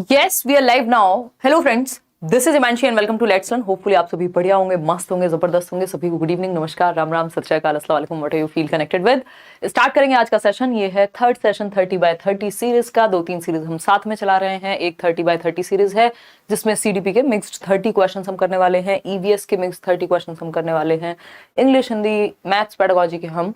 Yes we are live now. Hello friends, this is Himanshi and welcome to let's learn. Hopefully आप सभी बढ़िया होंगे, मस्त होंगे, जबरदस्त होंगे। सभी को गुड इवनिंग, नमस्कार, राम राम, सत श्री अकाल, अस्सलाम वालेकुम, what are you feel connected with. Start करेंगे आज का सेशन। ये है थर्ड सेशन 30x30 सीरीज का। 2-3 सीरीज हम साथ में चला रहे हैं। एक 30x30 सीरीज है जिसमें सीडीपी के मिक्स्ड 30 क्वेश्चन हम करने वाले हैं, ईवीएस के मिक्स्ड 30 क्वेश्चन हम करने वाले हैं, इंग्लिश, हिंदी, मैथ्स, पेडागोजी के हम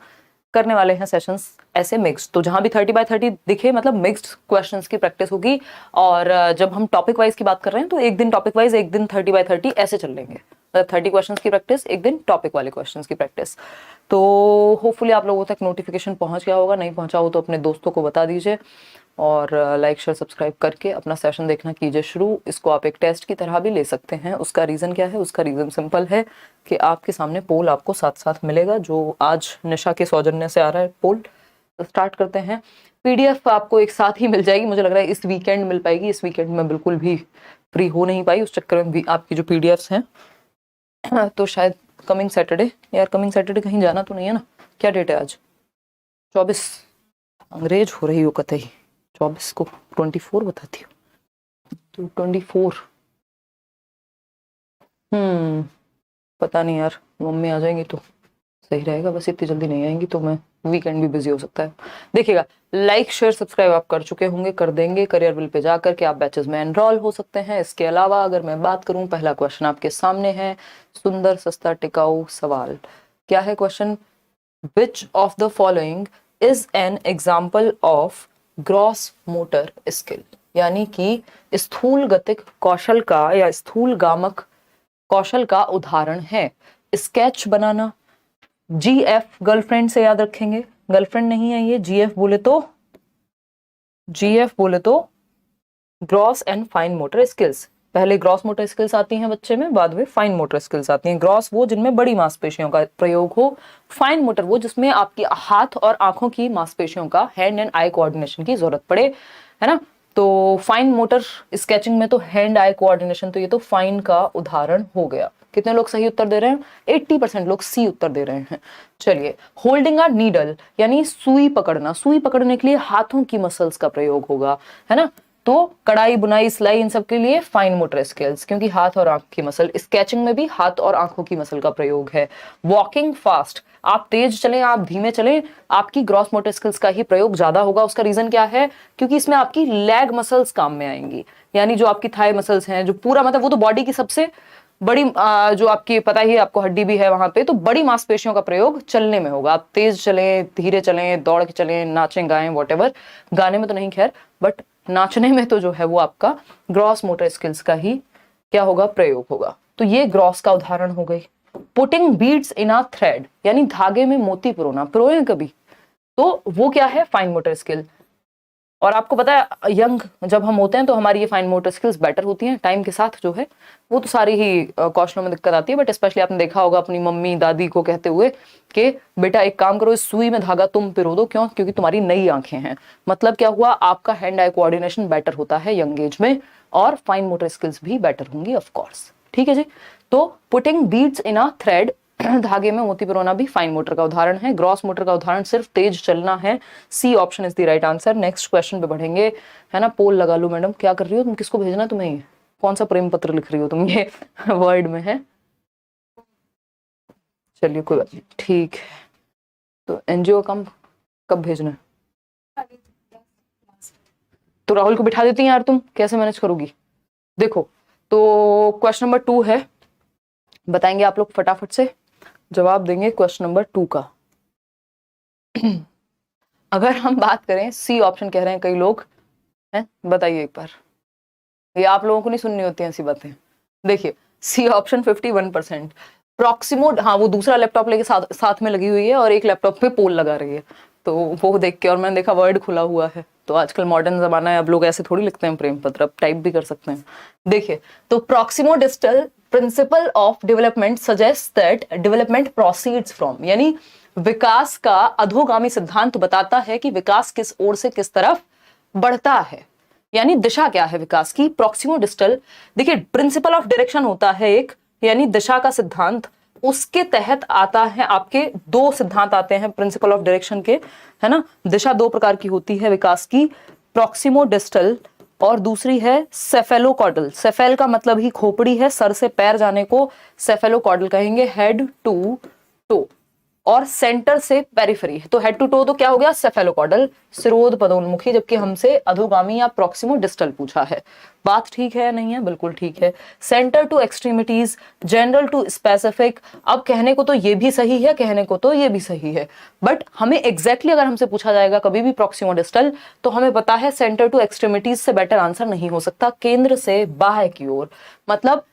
करने वाले हैं सेशंस ऐसे मिक्स। तो जहां भी 30x30 दिखे मतलब मिक्स्ड क्वेश्चंस की प्रैक्टिस होगी। और जब हम टॉपिक वाइज की बात कर रहे हैं तो एक दिन टॉपिक वाइज, एक दिन 30x30 ऐसे चल लेंगे। मतलब 30 क्वेश्चंस की प्रैक्टिस, एक दिन टॉपिक वाले क्वेश्चंस की प्रैक्टिस। तो होपफुली आप लोगों तक नोटिफिकेशन पहुंच गया होगा। नहीं पहुंचा हो तो अपने दोस्तों को बता दीजिए और लाइक शेयर सब्सक्राइब करके अपना सेशन देखना कीजिए शुरू। इसको आप एक टेस्ट की तरह भी ले सकते हैं। उसका रीज़न क्या है? उसका रीज़न सिंपल है कि आपके सामने पोल आपको साथ साथ मिलेगा, जो आज निशा के सौजन्य से आ रहा है पोल। तो स्टार्ट करते हैं। पीडीएफ आपको एक साथ ही मिल जाएगी, मुझे लग रहा है इस वीकेंड मिल पाएगी। इस वीकेंड में बिल्कुल भी फ्री हो नहीं पाई, उस चक्कर में भी आपकी जो पीडीएफ्स हैं तो शायद कमिंग सैटरडे। यार कमिंग सैटरडे कहीं जाना तो नहीं है ना? क्या डेट है आज? 24। अंग्रेज हो रही हो कतई। 24 को 24 बताती हूँ तो 24। पता नहीं यार, मम्मी आ जाएंगी तो सही रहेगा। बस इतनी जल्दी नहीं आएंगी तो मैं वीकेंड भी बिजी हो सकता है। देखिएगा, लाइक शेयर सब्सक्राइब आप कर चुके होंगे, कर देंगे। करियर बिल पे जाकर के आप बैचेस में एनरोल हो सकते हैं। इसके अलावा अगर मैं बात करूं, पहला क्वेश्चन आपके सामने है। सुंदर सस्ता टिकाऊ सवाल। क्या है question? Which of the following is an example of gross motor skill, यानी कि स्थूल गतिक कौशल का या स्थूल गामक कौशल का उदाहरण है। स्केच बनाना। जीएफ गर्लफ्रेंड से याद रखेंगे, गर्लफ्रेंड नहीं है ये। जीएफ बोले तो gross and fine motor skills. पहले ग्रॉस मोटर स्किल्स आती हैं बच्चे में, बाद में फाइन मोटर स्किल्स आती हैं। ग्रॉस वो जिनमें बड़ी मांसपेशियों का प्रयोग हो, फाइन मोटर वो जिसमें आपकी हाथ और आंखों की मांसपेशियों का, हैंड एंड आई कोऑर्डिनेशन की जरूरत पड़े, है ना। तो फाइन मोटर स्केचिंग में तो हैंड आई कोऑर्डिनेशन, तो ये तो फाइन का उदाहरण हो गया। कितने लोग सही उत्तर दे रहे हैं? 80% लोग सी उत्तर दे रहे हैं। चलिए, होल्डिंग अ नीडल यानी सुई पकड़ना। सुई पकड़ने के लिए हाथों की मसल्स का प्रयोग होगा, है ना। तो कढ़ाई, बुनाई, सिलाई, इन सब के लिए फाइन मोटर स्किल्स, क्योंकि हाथ और आंख की मसल। स्केचिंग में भी हाथ और आंखों की मसल का प्रयोग है। वॉकिंग फास्ट, आप तेज चलें, आप धीमे चलें, आपकी ग्रॉस मोटर स्किल्स का ही प्रयोग ज्यादा होगा। उसका रीजन क्या है? क्योंकि इसमें आपकी लेग मसल्स काम में आएंगी, यानी जो आपकी थाई मसल्स हैं, जो पूरा मतलब वो तो बॉडी की सबसे बड़ी जो आपकी, पता ही है आपको, हड्डी भी है वहां पे, तो बड़ी मांसपेशियों का प्रयोग चलने में होगा। आप तेज चलें, धीरे चलें, दौड़ के चलें, नाचें, गाएं, वॉटेवर। गाने में तो नहीं खैर, बट नाचने में तो जो है वो आपका ग्रॉस मोटर स्किल्स का ही क्या होगा? प्रयोग होगा। तो ये ग्रॉस का उदाहरण हो गई। पुटिंग बीड्स इन अ थ्रेड, यानी धागे में मोती पिरोना। पिरोए कभी? तो वो क्या है? Fine motor skill. और आपको पता है, यंग जब हम होते हैं तो हमारी ये फाइन मोटर स्किल्स बेटर होती हैं। टाइम के साथ जो है वो तो सारी ही कौशलों में दिक्कत आती है, बट स्पेशली आपने देखा होगा अपनी मम्मी दादी को कहते हुए कि बेटा एक काम करो, इस सुई में धागा तुम पिरो दो। क्यों? क्योंकि तुम्हारी नई आंखें हैं। मतलब क्या हुआ? आपका हैंड आई कोऑर्डिनेशन बेटर होता है यंग एज में, और फाइन मोटर स्किल्स भी बेटर होंगी ऑफ कोर्स। ठीक है जी। तो पुटिंग बीड्स इन अ थ्रेड, धागे में मोती पिरोना भी फाइन मोटर का उदाहरण है। ग्रॉस मोटर का उदाहरण सिर्फ तेज चलना है। C option is the right answer. Next question पे बढ़ेंगे, है ना। पोल लगा लो मैडम, क्या कर रही हो तुम? किसको भेजना तुम्हें? ये कौन सा प्रेम पत्र लिख रही हो तुम? ये वर्ड में है। चलिए कोई बात नहीं, ठीक है। तो एनजीओ कम कब भेजना है? तो राहुल को बिठा देती हैं यार, तुम कैसे मैनेज करोगी? देखो, तो क्वेश्चन नंबर 2 है, बताएंगे आप लोग फटाफट से जवाब देंगे क्वेश्चन नंबर 2 का। अगर हम बात करें, सी ऑप्शन कह रहे हैं कई लोग, हैं, बताइए एक बार। ये आप लोगों को नहीं सुननी होती हैं ऐसी बातें। देखिए, सी ऑप्शन 51%। प्रॉक्सिमो, हाँ वो दूसरा लैपटॉप लेके साथ में लगी हुई है और एक लैपटॉप पे पोल लगा रही है। तो वो देख के, और मैंने देखा वर्ड खुला हुआ है, तो आजकल मॉडर्न जमाना है, अब लोग ऐसे थोड़ी लिखते हैं प्रेम पत्र, अब टाइप भी कर सकते हैं। देखिए, तो proximo distal principle of development suggest that development proceeds from, यानी विकास का अधोगामी सिद्धांत बताता है कि विकास किस ओर से किस तरफ बढ़ता है, यानी दिशा क्या है विकास की। प्रॉक्सिमो डिस्टल, देखिए प्रिंसिपल ऑफ डायरेक्शन होता है एक, यानी दिशा का सिद्धांत। उसके तहत आता है आपके 2 सिद्धांत आते हैं प्रिंसिपल ऑफ डायरेक्शन के, है ना। दिशा 2 प्रकार की होती है विकास की, प्रॉक्सिमो डिस्टल और दूसरी है सेफेलोकॉर्डल। सेफेल का मतलब ही खोपड़ी है, सर से पैर जाने को सेफेलोकॉर्डल कहेंगे, हेड टू टो। और सेंटर से पेरिफेरी, तो हेड टू टो तो क्या हो गया, सेफेलोकॉर्डल, सिरोध पदोन्मुखी, जबकि हमसे अधोगामी या प्रोक्सिमो डिस्टल पूछा है। बात ठीक है नहीं है, बिल्कुल ठीक है। Centre to extremities, general to specific, अब कहने को तो ये भी सही है, कहने को तो ये भी सही है, बट हमें एग्जैक्टली अगर हमसे पूछा जाएगा कभी भी प्रोक्सिमो डिस्टल, तो हमें पता है सेंटर टू एक्सट्रीमिटीज से बेटर आंसर नहीं हो सकता। केंद्र से बाह्य की ओर, मतलब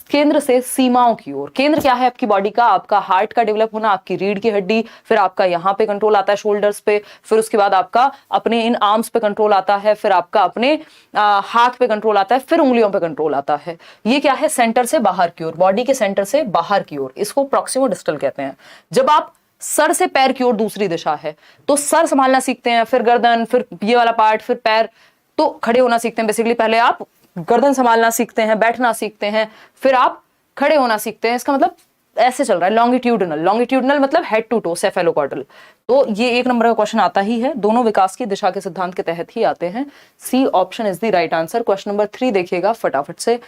केंद्र से सीमाओं की ओर। केंद्र क्या है आपकी बॉडी का, आपका हार्ट का डेवलप होना, आपकी रीढ़ की हड्डी, फिर आपका यहाँ पे कंट्रोल आता है शोल्डर्स पे, फिर उसके बाद आपका अपने इन आर्म्स पे कंट्रोल आता है, फिर आपका अपने हाथ पे कंट्रोल आता है, फिर उंगलियों पे कंट्रोल आता है। ये क्या है, सेंटर से बाहर की ओर, बॉडी के सेंटर से बाहर की ओर, इसको प्रोक्सिमो डिस्टल कहते हैं। जब आप सर से पैर की ओर दूसरी दिशा है, तो सर संभालना सीखते हैं, फिर गर्दन, फिर ये वाला पार्ट, फिर पैर, तो खड़े होना सीखते हैं। बेसिकली पहले आप गर्दन संभालना सीखते हैं, बैठना सीखते हैं, फिर आप खड़े होना सीखते हैं। इसका मतलब ऐसे चल रहा है, लॉन्गिट्यूडनल। लॉन्गिट्यूडनल मतलब हेड टू टो, सेफेलोकॉर्डल। तो ये एक नंबर का क्वेश्चन आता ही है, दोनों विकास की दिशा के सिद्धांत के तहत ही आते हैं। C option is the right answer. Question number 3 देखिएगा फटाफट से।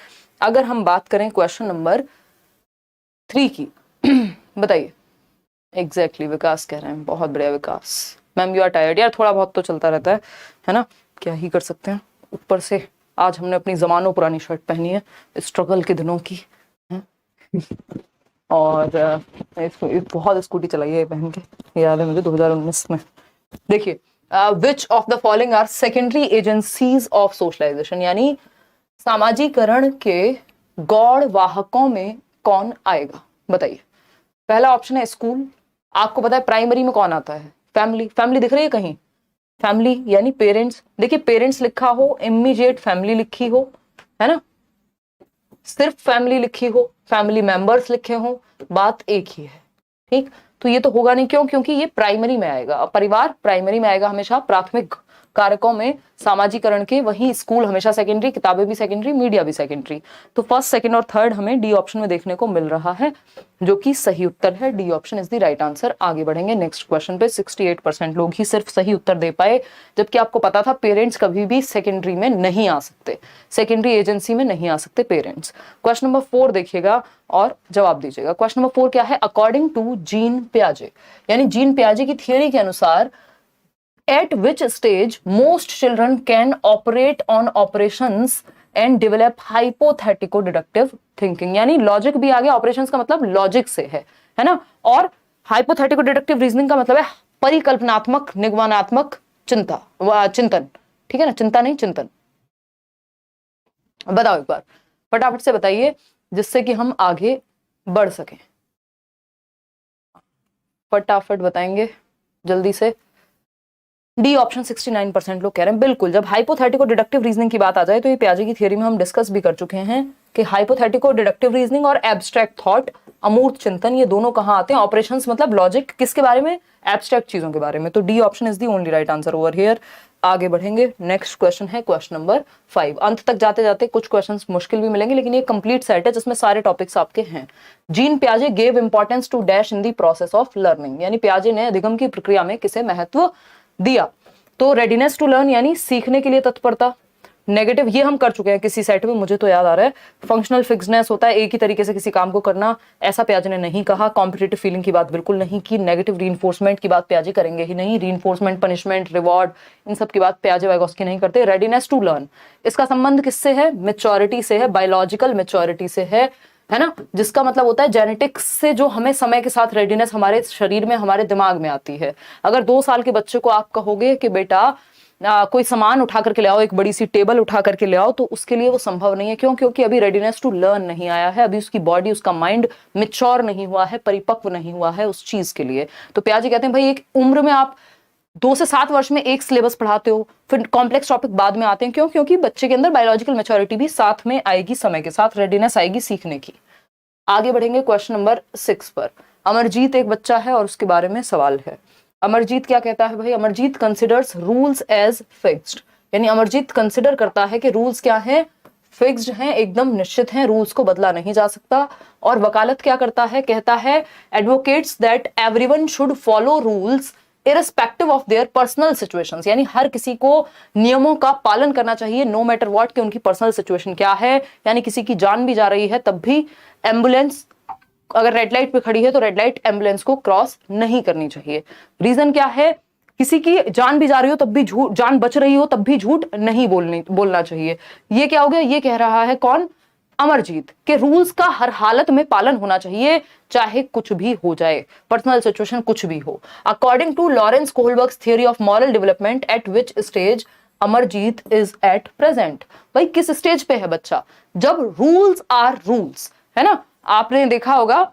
अगर हम बात करें क्वेश्चन नंबर 3 की, बताइए। एग्जैक्टली विकास कह रहे हैं, बहुत बढ़िया विकास। मैम यू आर टायर्ड, यार थोड़ा बहुत तो चलता रहता है ना, क्या ही कर सकते हैं। ऊपर से आज हमने अपनी जमानों पुरानी शर्ट पहनी है, स्ट्रगल के दिनों की है? और बहुत स्कूटी चलाई है पहन के, याद है मुझे 2019 में। देखिए, which of the following are secondary agencies of socialisation, यानी सामाजिकरण के गौड़ वाहकों में कौन आएगा, बताइए। पहला ऑप्शन है स्कूल। आपको पता है प्राइमरी में कौन आता है, फैमिली। फैमिली दिख रही है कहीं, फैमिली यानी पेरेंट्स। देखिए पेरेंट्स लिखा हो, इमीडिएट फैमिली लिखी हो, है ना, सिर्फ फैमिली लिखी हो, फैमिली मेंबर्स लिखे हो, बात एक ही है, ठीक। तो ये तो होगा नहीं, क्यों, क्योंकि ये प्राइमरी में आएगा। परिवार प्राइमरी में आएगा हमेशा, प्राथमिक कारकों में सामाजिकरण के, वहीं स्कूल हमेशा सेकेंडरी, किताबें भी सेकेंडरी, मीडिया भी सेकेंडरी। तो फर्स्ट, सेकंड और थर्ड हमें डी ऑप्शन में देखने को मिल रहा है, जो कि सही उत्तर है। D option is the right answer. आगे बढ़ेंगे नेक्स्ट क्वेश्चन पे। 68% लोग ही सिर्फ सही उत्तर दे पाए, जबकि आपको पता था पेरेंट्स कभी भी सेकेंडरी में नहीं आ सकते, सेकेंडरी एजेंसी में नहीं आ सकते पेरेंट्स। क्वेश्चन नंबर 4 देखिएगा और जवाब दीजिएगा। क्वेश्चन नंबर 4 क्या है, अकॉर्डिंग टू जीन पियाजे, यानी जीन पियाजे की थियोरी के अनुसार, at which stage most children can operate on operations and develop hypothetical deductive thinking, यानी लॉजिक भी आ गया, ऑपरेशंस का मतलब लॉजिक से है ना, और हाइपोथेटिकल डिडक्टिव रीजनिंग का मतलब है परिकल्पनात्मक निगमनात्मक चिंतन, ठीक है ना, चिंता नहीं चिंतन। बताओ एक बार फटाफट से बताइए, जिससे कि हम आगे बढ़ सकें। फटाफट बताएंगे जल्दी से। डी ऑप्शन 69% लोग कह रहे हैं। बिल्कुल, जब हाइपोथेटिको डिडक्टिव रीजनिंग की बात आ जाए तो ये पियाजे की थियरी में हम डिस्कस भी कर चुके हैं कि हाइपोथेटिको डिडक्टिव रीजनिंग और एब्स्ट्रैक्ट थॉट, अमूर्त चिंतन, ये दोनों कहाँ आते हैं, ऑपरेशंस मतलब लॉजिक, किसके बारे में, एब्स्ट्रैक्ट चीजों के बारे में। तो D option is the only right answer over here. आगे बढ़ेंगे, नेक्स्ट क्वेश्चन है क्वेश्चन नंबर 5। अंत तक जाते जाते कुछ क्वेश्चंस मुश्किल भी मिलेंगे, लेकिन ये कंप्लीट सेट है जिसमें सारे टॉपिक्स आपके हैं। जीन पियाजे gave importance to dash in the process of learning, यानी पियाजे ने अधिगम की प्रक्रिया में किसे महत्व दिया। तो रेडीनेस टू लर्न यानी सीखने के लिए तत्परता। नेगेटिव ये हम कर चुके हैं किसी सेट में, मुझे तो याद आ रहा है। फंक्शनल फिक्सनेस होता है एक ही तरीके से किसी काम को करना, ऐसा पियाजे ने नहीं कहा। कॉम्पिटिटिव फीलिंग की बात बिल्कुल नहीं की। नेगेटिव रीइंफोर्समेंट की बात पियाजे करेंगे ही नहीं। रीइंफोर्समेंट, पनिशमेंट, रिवॉर्ड, इन सब की बात पियाजे वाइगोस्की नहीं करते। रेडीनेस टू लर्न, इसका संबंध किससे है, मेच्योरिटी से है, बायोलॉजिकल मेच्योरिटी से है ना, जिसका मतलब होता है जेनेटिक्स से जो हमें समय के साथ रेडीनेस हमारे शरीर में, हमारे दिमाग में आती है। अगर 2 साल के बच्चे को आप कहोगे कि बेटा कोई सामान उठा करके ले आओ, एक बड़ी सी टेबल उठा करके ले आओ, तो उसके लिए वो संभव नहीं है। क्यों, क्योंकि अभी रेडीनेस टू लर्न नहीं आया है, अभी उसकी बॉडी, उसका माइंड मेच्योर नहीं हुआ है, परिपक्व नहीं हुआ है उस चीज के लिए। तो पियाजे कहते हैं भाई एक उम्र में आप 2 से 7 वर्ष में एक सिलेबस पढ़ाते हो, फिर कॉम्प्लेक्स टॉपिक बाद में आते हैं। क्यों, क्योंकि बच्चे के अंदर बायोलॉजिकल मैच्योरिटी भी साथ में आएगी, समय के साथ रेडीनेस आएगी सीखने की। आगे बढ़ेंगे क्वेश्चन नंबर 6 पर। अमरजीत एक बच्चा है और उसके बारे में सवाल है। अमरजीत क्या कहता है भाई, Amarjeet considers rules as fixed, यानी अमरजीत कंसिडर करता है कि रूल्स क्या हैं, फिक्स्ड हैं, एकदम निश्चित हैं, रूल्स को बदला नहीं जा सकता। और वकालत क्या करता है, कहता है advocates that everyone should follow rules irrespective of their personal situations, यानी हर किसी को नियमों का पालन करना चाहिए नो मैटर व्हाट, कि उनकी पर्सनल सिचुएशन क्या है, यानी किसी की जान भी जा रही है तब भी एम्बुलेंस अगर रेड लाइट पे खड़ी है तो रेड लाइट एम्बुलेंस को क्रॉस नहीं करनी चाहिए। रीजन क्या है, किसी की जान भी जा रही हो तब भी झूठ, जान बच रही हो तब भी झूठ नहीं बोलना चाहिए। ये क्या हो गया, ये कह रहा है कौन, अमरजीत, के रूल्स का हर हालत में पालन होना चाहिए चाहे कुछ भी हो जाए, पर्सनल सिचुएशन कुछ भी हो। According to Lawrence Kohlberg's theory of moral development, at which stage Amarjeet is at present. भाई किस स्टेज पे है बच्चा, जब रूल्स आर रूल्स, है ना, आपने देखा होगा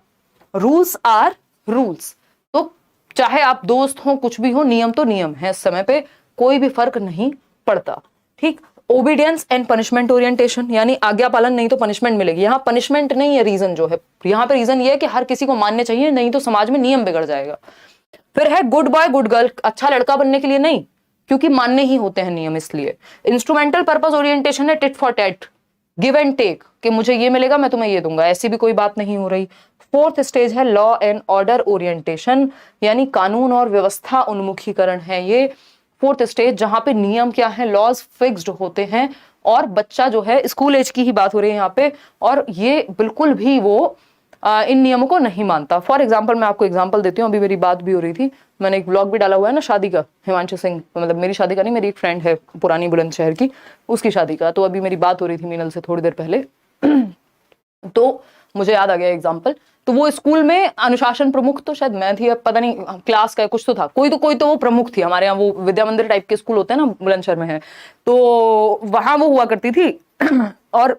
रूल्स आर रूल्स, तो चाहे आप दोस्त हो कुछ भी हो, नियम तो नियम है, इस समय पे कोई भी फर्क नहीं पड़ता। ठीक, ओबीडियंस एंड पनिशमेंट ओरिएंटेशन, यानी आज्ञा पालन नहीं तो पनिशमेंट मिलेगी। यहाँ पनिशमेंट नहीं है रीजन जो है, यहाँ पे रीजन ये है कि हर किसी को मानने चाहिए, नहीं तो समाज में नियम बिगड़ जाएगा। फिर है गुड बॉय गुड गर्ल, अच्छा लड़का बनने के लिए नहीं, क्योंकि मानने ही होते हैं नियम इसलिए। इंस्ट्रूमेंटल पर्पस ओरिएंटेशन है tit for tat, give and take, कि मुझे ये मिलेगा मैं तुम्हें ये दूंगा, ऐसी भी कोई बात नहीं हो रही। फोर्थ स्टेज है लॉ एंड ऑर्डर ओरिएंटेशन, यानी कानून और व्यवस्था उन्मुखीकरण है ये फोर्थ स्टेज, जहां पे नियम क्या है, लॉज फिक्स्ड होते हैं, और बच्चा जो है स्कूल एज की ही बात हो रही है यहाँ पे, और ये बिल्कुल भी वो इन नियमों को नहीं मानता। फॉर एग्जाम्पल मैं आपको एग्जाम्पल देती हूँ, अभी मेरी बात भी हो रही थी, मैंने एक ब्लॉग भी डाला हुआ है ना शादी का, हिमांशु सिंह, मतलब मेरी शादी का नहीं, मेरी एक फ्रेंड है पुरानी बुलंदशहर की, उसकी शादी का, तो अभी मेरी बात हो रही थी मीनल से थोड़ी देर पहले तो मुझे याद आ गया एग्जाम्पल। तो वो स्कूल में अनुशासन प्रमुख, तो शायद मैं थी, अब पता नहीं क्लास का कुछ तो था, कोई तो वो प्रमुख थी, हमारे यहाँ वो विद्या मंदिर टाइप के स्कूल होते हैं ना, बुलंदशहर में है, तो वहां वो हुआ करती थी और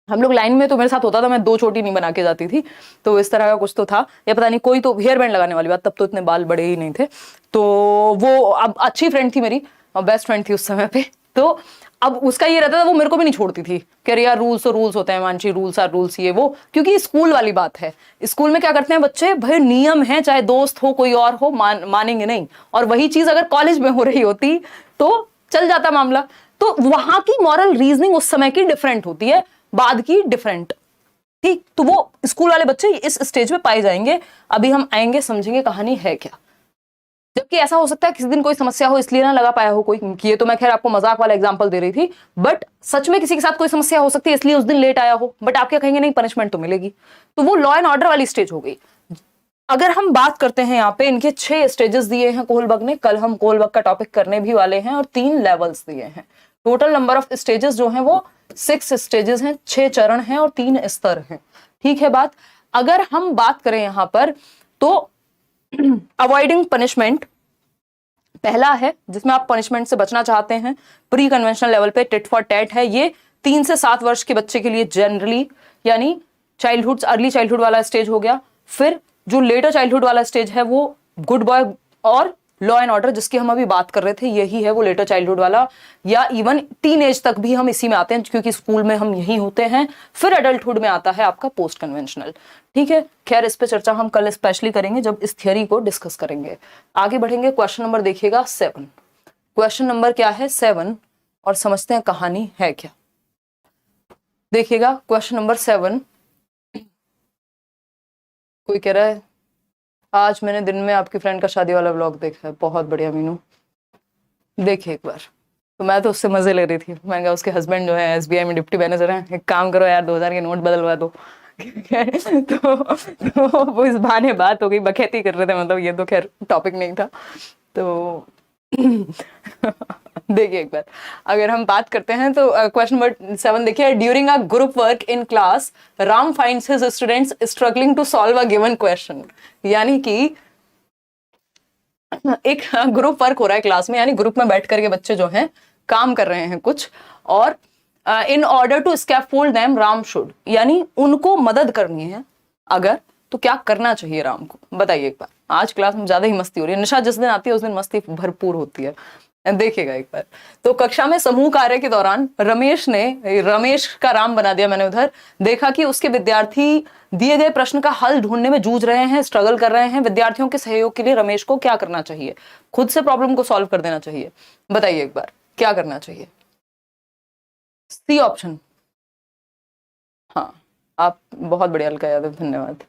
हम लोग लाइन में, तो मेरे साथ होता था, मैं 2 चोटी नहीं बना के जाती थी, तो इस तरह का कुछ तो था, या पता नहीं कोई तो हेयर बैंड लगाने वाली बात, तब तो इतने बाल बड़े ही नहीं थे, तो वो अब अच्छी फ्रेंड थी मेरी, बेस्ट फ्रेंड थी उस समय पे, तो अब उसका ये रहता था, वो मेरे को भी नहीं छोड़ती थी, कह रही यार रूल्स तो रूल्स होते हैं मानसी, रूल्स आर रूल्स, ये वो, क्योंकि स्कूल वाली बात है, स्कूल में क्या करते हैं बच्चे, भाई नियम है, चाहे दोस्त हो कोई और हो, मानेंगे नहीं, और वही चीज अगर कॉलेज में हो रही होती तो चल जाता मामला। तो वहां की मॉरल रीजनिंग उस समय की डिफरेंट होती है, बाद की डिफरेंट। ठीक, तो वो स्कूल वाले बच्चे इस स्टेज पे पाए जाएंगे, अभी हम आएंगे समझेंगे कहानी है क्या। जबकि ऐसा हो सकता है किसी दिन कोई समस्या हो इसलिए ना लगा पाया हो कोई, ये तो मैं खैर आपको मजाक वाला एग्जांपल दे रही थी, बट सच में किसी के साथ कोई समस्या हो सकती है इसलिए उस दिन लेट आया हो, बट आप क्या कहेंगे, नहीं पनिशमेंट तो मिलेगी। तो वो लॉ एंड ऑर्डर वाली स्टेज हो गई। अगर हम बात करते हैं यहाँ पे, इनके 6 स्टेजेस दिए हैं कोहलबर्ग ने, कल हम कोहलबर्ग का टॉपिक करने भी वाले हैं, और 3 लेवल्स दिए हैं। टोटल नंबर ऑफ स्टेजेस जो हैं वो 6 स्टेजेस हैं, 6 चरण हैं और 3 स्तर हैं। ठीक है बात। अगर हम बात करें यहाँ पर तो अवॉइडिंग पनिशमेंट पहला है, जिसमें आप पनिशमेंट से बचना चाहते हैं, प्री कन्वेंशनल लेवल पे टिट फॉर टैट है, ये 3 से 7 वर्ष के बच्चे के लिए जनरली, यानी चाइल्डहुड, अर्ली चाइल्डहुड वाला स्टेज हो गया। फिर जो लेटर चाइल्डहुड वाला स्टेज है वो गुड बॉय और लॉ एंड ऑर्डर, जिसकी हम अभी बात कर रहे थे, यही है वो लेटर चाइल्डहुड वाला, या इवन टीन एज तक भी हम इसी में आते हैं क्योंकि स्कूल में हम यही होते हैं। फिर एडल्टहुड में आता है आपका पोस्ट कन्वेंशनल। ठीक है, खैर इस पे चर्चा हम कल स्पेशली करेंगे जब इस थियरी को डिस्कस करेंगे। आगे बढ़ेंगे, क्वेश्चन नंबर देखिएगा 7। क्वेश्चन नंबर क्या है 7, और समझते हैं कहानी है क्या। देखिएगा क्वेश्चन नंबर 7, कोई कह रहा है आज मैंने दिन में आपकी फ्रेंड का शादी वाला व्लॉग देखा है, बहुत बढ़िया मीनू, देखिए एक बार। तो मैं तो उससे मजे ले रही थी, मैंने कहा उसके हस्बैंड जो है एसबीआई में डिप्टी मैनेजर हैं, एक काम करो यार 2000 के नोट बदलवा दो तो वो इस बहाने बात हो गई, बखैती कर रहे थे, मतलब ये तो खैर टॉपिक नहीं था। तो देखिए एक बार, अगर हम बात करते हैं तो क्वेश्चन नंबर 7 देखिए, during a group work in class Ram finds his students struggling to solve a given question. यानी कि एक ग्रुप वर्क हो रहा है क्लास में, यानी ग्रुप में बैठ करके बच्चे जो हैं काम कर रहे हैं कुछ, और in order to scaffold them Ram should, यानी उनको मदद करनी है अगर, तो क्या करना चाहिए राम को, बताइए एक बार। आज क्लास में ज्यादा ही मस्ती हो रही है, निशा जिस दिन आती है उस दिन मस्ती भरपूर होती है, देखिएगा एक बार। तो कक्षा में समूह कार्य के दौरान रमेश का राम बना दिया मैंने उधर, देखा कि उसके विद्यार्थी दिए गए प्रश्न का हल ढूंढने में जूझ रहे हैं, स्ट्रगल कर रहे हैं। विद्यार्थियों के सहयोग के लिए रमेश को क्या करना चाहिए, खुद से प्रॉब्लम को सॉल्व कर देना चाहिए, बताइए एक बार क्या करना चाहिए। सी ऑप्शन, हाँ आप बहुत बढ़िया अलका यादव, धन्यवाद।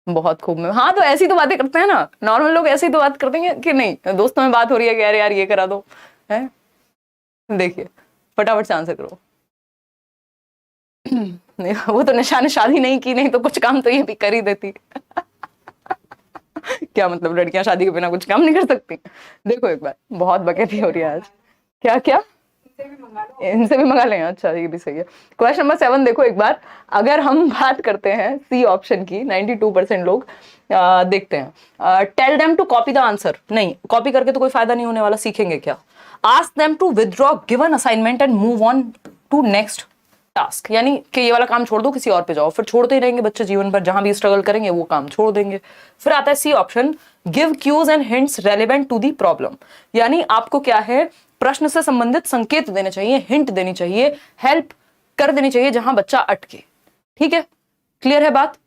बहुत खूब में, हाँ तो ऐसी तो बातें करते हैं ना, नॉर्मल लोग ऐसी तो बात करते हैं कि नहीं दोस्तों में बात हो रही है कि अरे यार ये करा दो, है। देखिए फटाफट से आंसर करो। नहीं वो तो निशा ने शादी नहीं की, नहीं तो कुछ काम तो ये भी कर ही देती। क्या मतलब लड़कियां शादी के बिना कुछ काम नहीं कर सकती? देखो एक बार, बहुत बकैती हो रही है आज। क्या क्या? इनसे भी मंगा लें, अच्छा ये भी सही है। क्वेश्चन नंबर 7 देखो एक बार, अगर हम बात करते हैं सी ऑप्शन की, 92% लोग देखते हैं। Tell them to copy the answer, नहीं कॉपी करके तो कोई फायदा नहीं होने वाला, सीखेंगे क्या। Ask them to withdraw given assignment and move on to next task, यानी कि ये वाला काम छोड़ दो किसी और पे जाओ, फिर छोड़ते ही रहेंगे बच्चे जीवन भर, जहां भी स्ट्रगल करेंगे वो काम छोड़ देंगे। फिर आता है C option, give cues and hints relevant to the problem, यानी आपको क्या है, प्रश्न से संबंधित संकेत देने चाहिए, हिंट देनी चाहिए, हेल्प कर देनी चाहिए जहां बच्चा अटके। ठीक है, क्लियर है बात?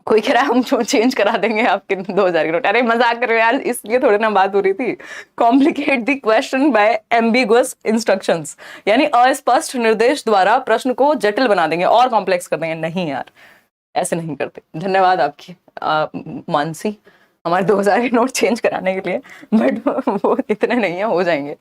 कोई कह रहा है हम चेंज करा देंगे आपके 2000 की नोट, अरे मजाक कर रहे हो यार, इसलिए थोड़ी ना बात हो रही थी। Complicate the question by ambiguous instructions, यानी अस्पष्ट निर्देश द्वारा प्रश्न को जटिल बना देंगे और कॉम्प्लेक्स कर देंगे। नहीं यार ऐसे नहीं करते। धन्यवाद आपकी मानसी हमारे 2000 के नोट चेंज कराने के लिए, बट वो इतने नहीं है, हो जाएंगे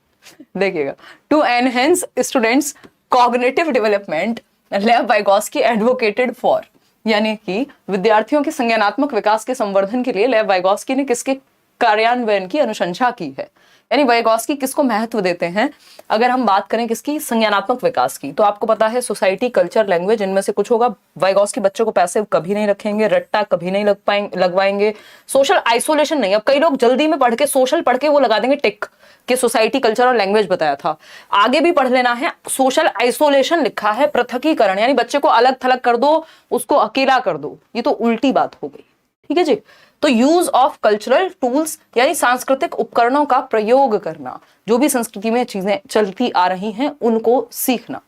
देखिएगा। To enhance students cognitive development, Lev Vygotsky advocated for, यानी कि विद्यार्थियों के संज्ञानात्मक विकास के संवर्धन के लिए लेव वाइगोस्की ने किसके कार्यान्वयन की अनुशंसा की है, यानी वाइगोस्की किसको महत्व देते हैं। अगर हम बात करें किसकी, संज्ञानात्मक विकास की, तो आपको पता है सोसाइटी, कल्चर, लैंग्वेज, इनमें से कुछ होगा। वाइगोस्की बच्चे को पैसे कभी नहीं रखेंगे, रट्टा कभी नहीं लगवाएंगे, सोशल आइसोलेशन नहीं। अब कई लोग जल्दी में पढ़ के, सोशल पढ़ के वो लगा देंगे टिक कि सोसाइटी, कल्चर और लैंग्वेज बताया था, आगे भी पढ़ लेना है। सोशल आइसोलेशन लिखा है, पृथकीकरण, यानी बच्चे को अलग थलग कर दो, उसको अकेला कर दो, ये तो उल्टी बात हो गई। ठीक है जी। तो यूज ऑफ कल्चरल टूल्स, यानी सांस्कृतिक उपकरणों का प्रयोग करना, जो भी संस्कृति में चीजें चलती आ रही हैं उनको सीखना।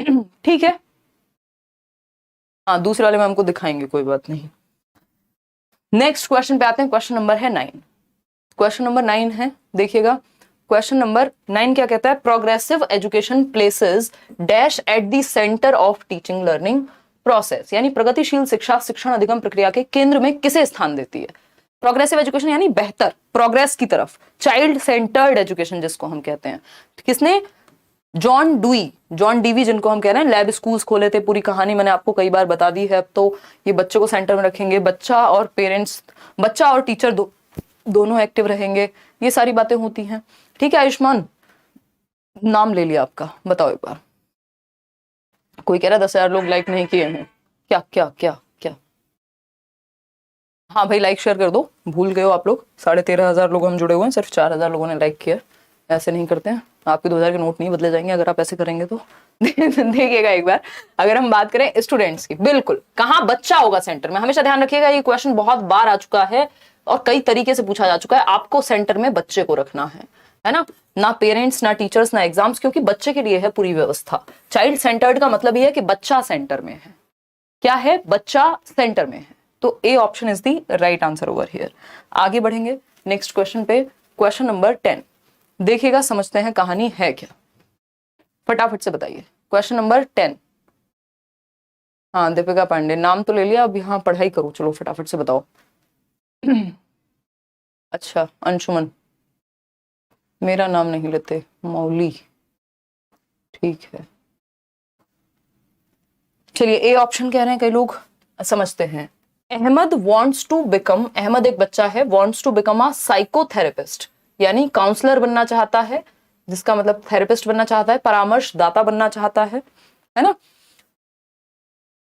ठीक है, हाँ दूसरे वाले में हमको दिखाएंगे, कोई बात नहीं। नेक्स्ट क्वेश्चन पे आते हैं, क्वेश्चन नंबर है 9। क्वेश्चन नंबर 9 है, देखिएगा क्वेश्चन नंबर 9 क्या कहता है, progressive education places dash at the centre of teaching learning process, यानी प्रगतिशील शिक्षा शिक्षण अधिगम प्रक्रिया के केंद्र में किसे स्थान देती है। प्रोग्रेसिव एजुकेशन यानी बेहतर, प्रोग्रेस की तरफ, चाइल्ड सेंटर्ड एजुकेशन जिसको हम कहते हैं, किसने, जॉन डीवी जिनको हम कह रहे हैं, लैब स्कूल्स खोले थे, पूरी कहानी मैंने आपको कई बार बता दी है। अब तो ये बच्चे को सेंटर में रखेंगे, बच्चा और पेरेंट्स, बच्चा और टीचर दोनों एक्टिव रहेंगे, ये सारी बातें होती हैं। ठीक है आयुष्मान, नाम ले लिया आपका, बताओ एक बार। कोई कह रहा 10,000 लोग लाइक नहीं किए हैं, क्या क्या क्या क्या? हाँ भाई लाइक शेयर कर दो, भूल गए हो आप लोग, 13,500 लोग हम जुड़े हुए हैं, सिर्फ 4,000 लोगों ने लाइक किया। ऐसे नहीं करते हैं, आपके 2000 के नोट नहीं बदले जाएंगे अगर आप ऐसे करेंगे तो। देखिएगा एक बार, अगर हम बात करें स्टूडेंट्स की, बिल्कुल कहाँ बच्चा होगा सेंटर में, हमेशा ध्यान रखिएगा, ये क्वेश्चन बहुत बार आ चुका है और कई तरीके से पूछा जा चुका है। आपको सेंटर में बच्चे को रखना है ना पेरेंट्स, ना टीचर्स, ना एग्जाम्स, क्योंकि बच्चे के लिए है पूरी व्यवस्था। चाइल्ड सेंटर्ड का मतलब ये है कि बच्चा सेंटर में है। क्या है, बच्चा सेंटर में है। तो A option is the right answer over here. आगे बढ़ेंगे नेक्स्ट क्वेश्चन पे, क्वेश्चन नंबर 10 देखिएगा, समझते हैं कहानी है क्या, फटाफट से बताइए। क्वेश्चन नंबर 10, हाँ दीपिका पांडे नाम तो ले लिया, अब यहाँ पढ़ाई करो, चलो फटाफट से बताओ। अच्छा अंशुमन, मेरा नाम नहीं लेते, मौली, ठीक है। चलिए ए ऑप्शन कह रहे हैं कई लोग, समझते हैं। Ahmed wants to become, Ahmed एक बच्चा है, wants to become a psychotherapist, यानी काउंसलर बनना चाहता है, जिसका मतलब थेरेपिस्ट बनना चाहता है, परामर्शदाता बनना चाहता है ना।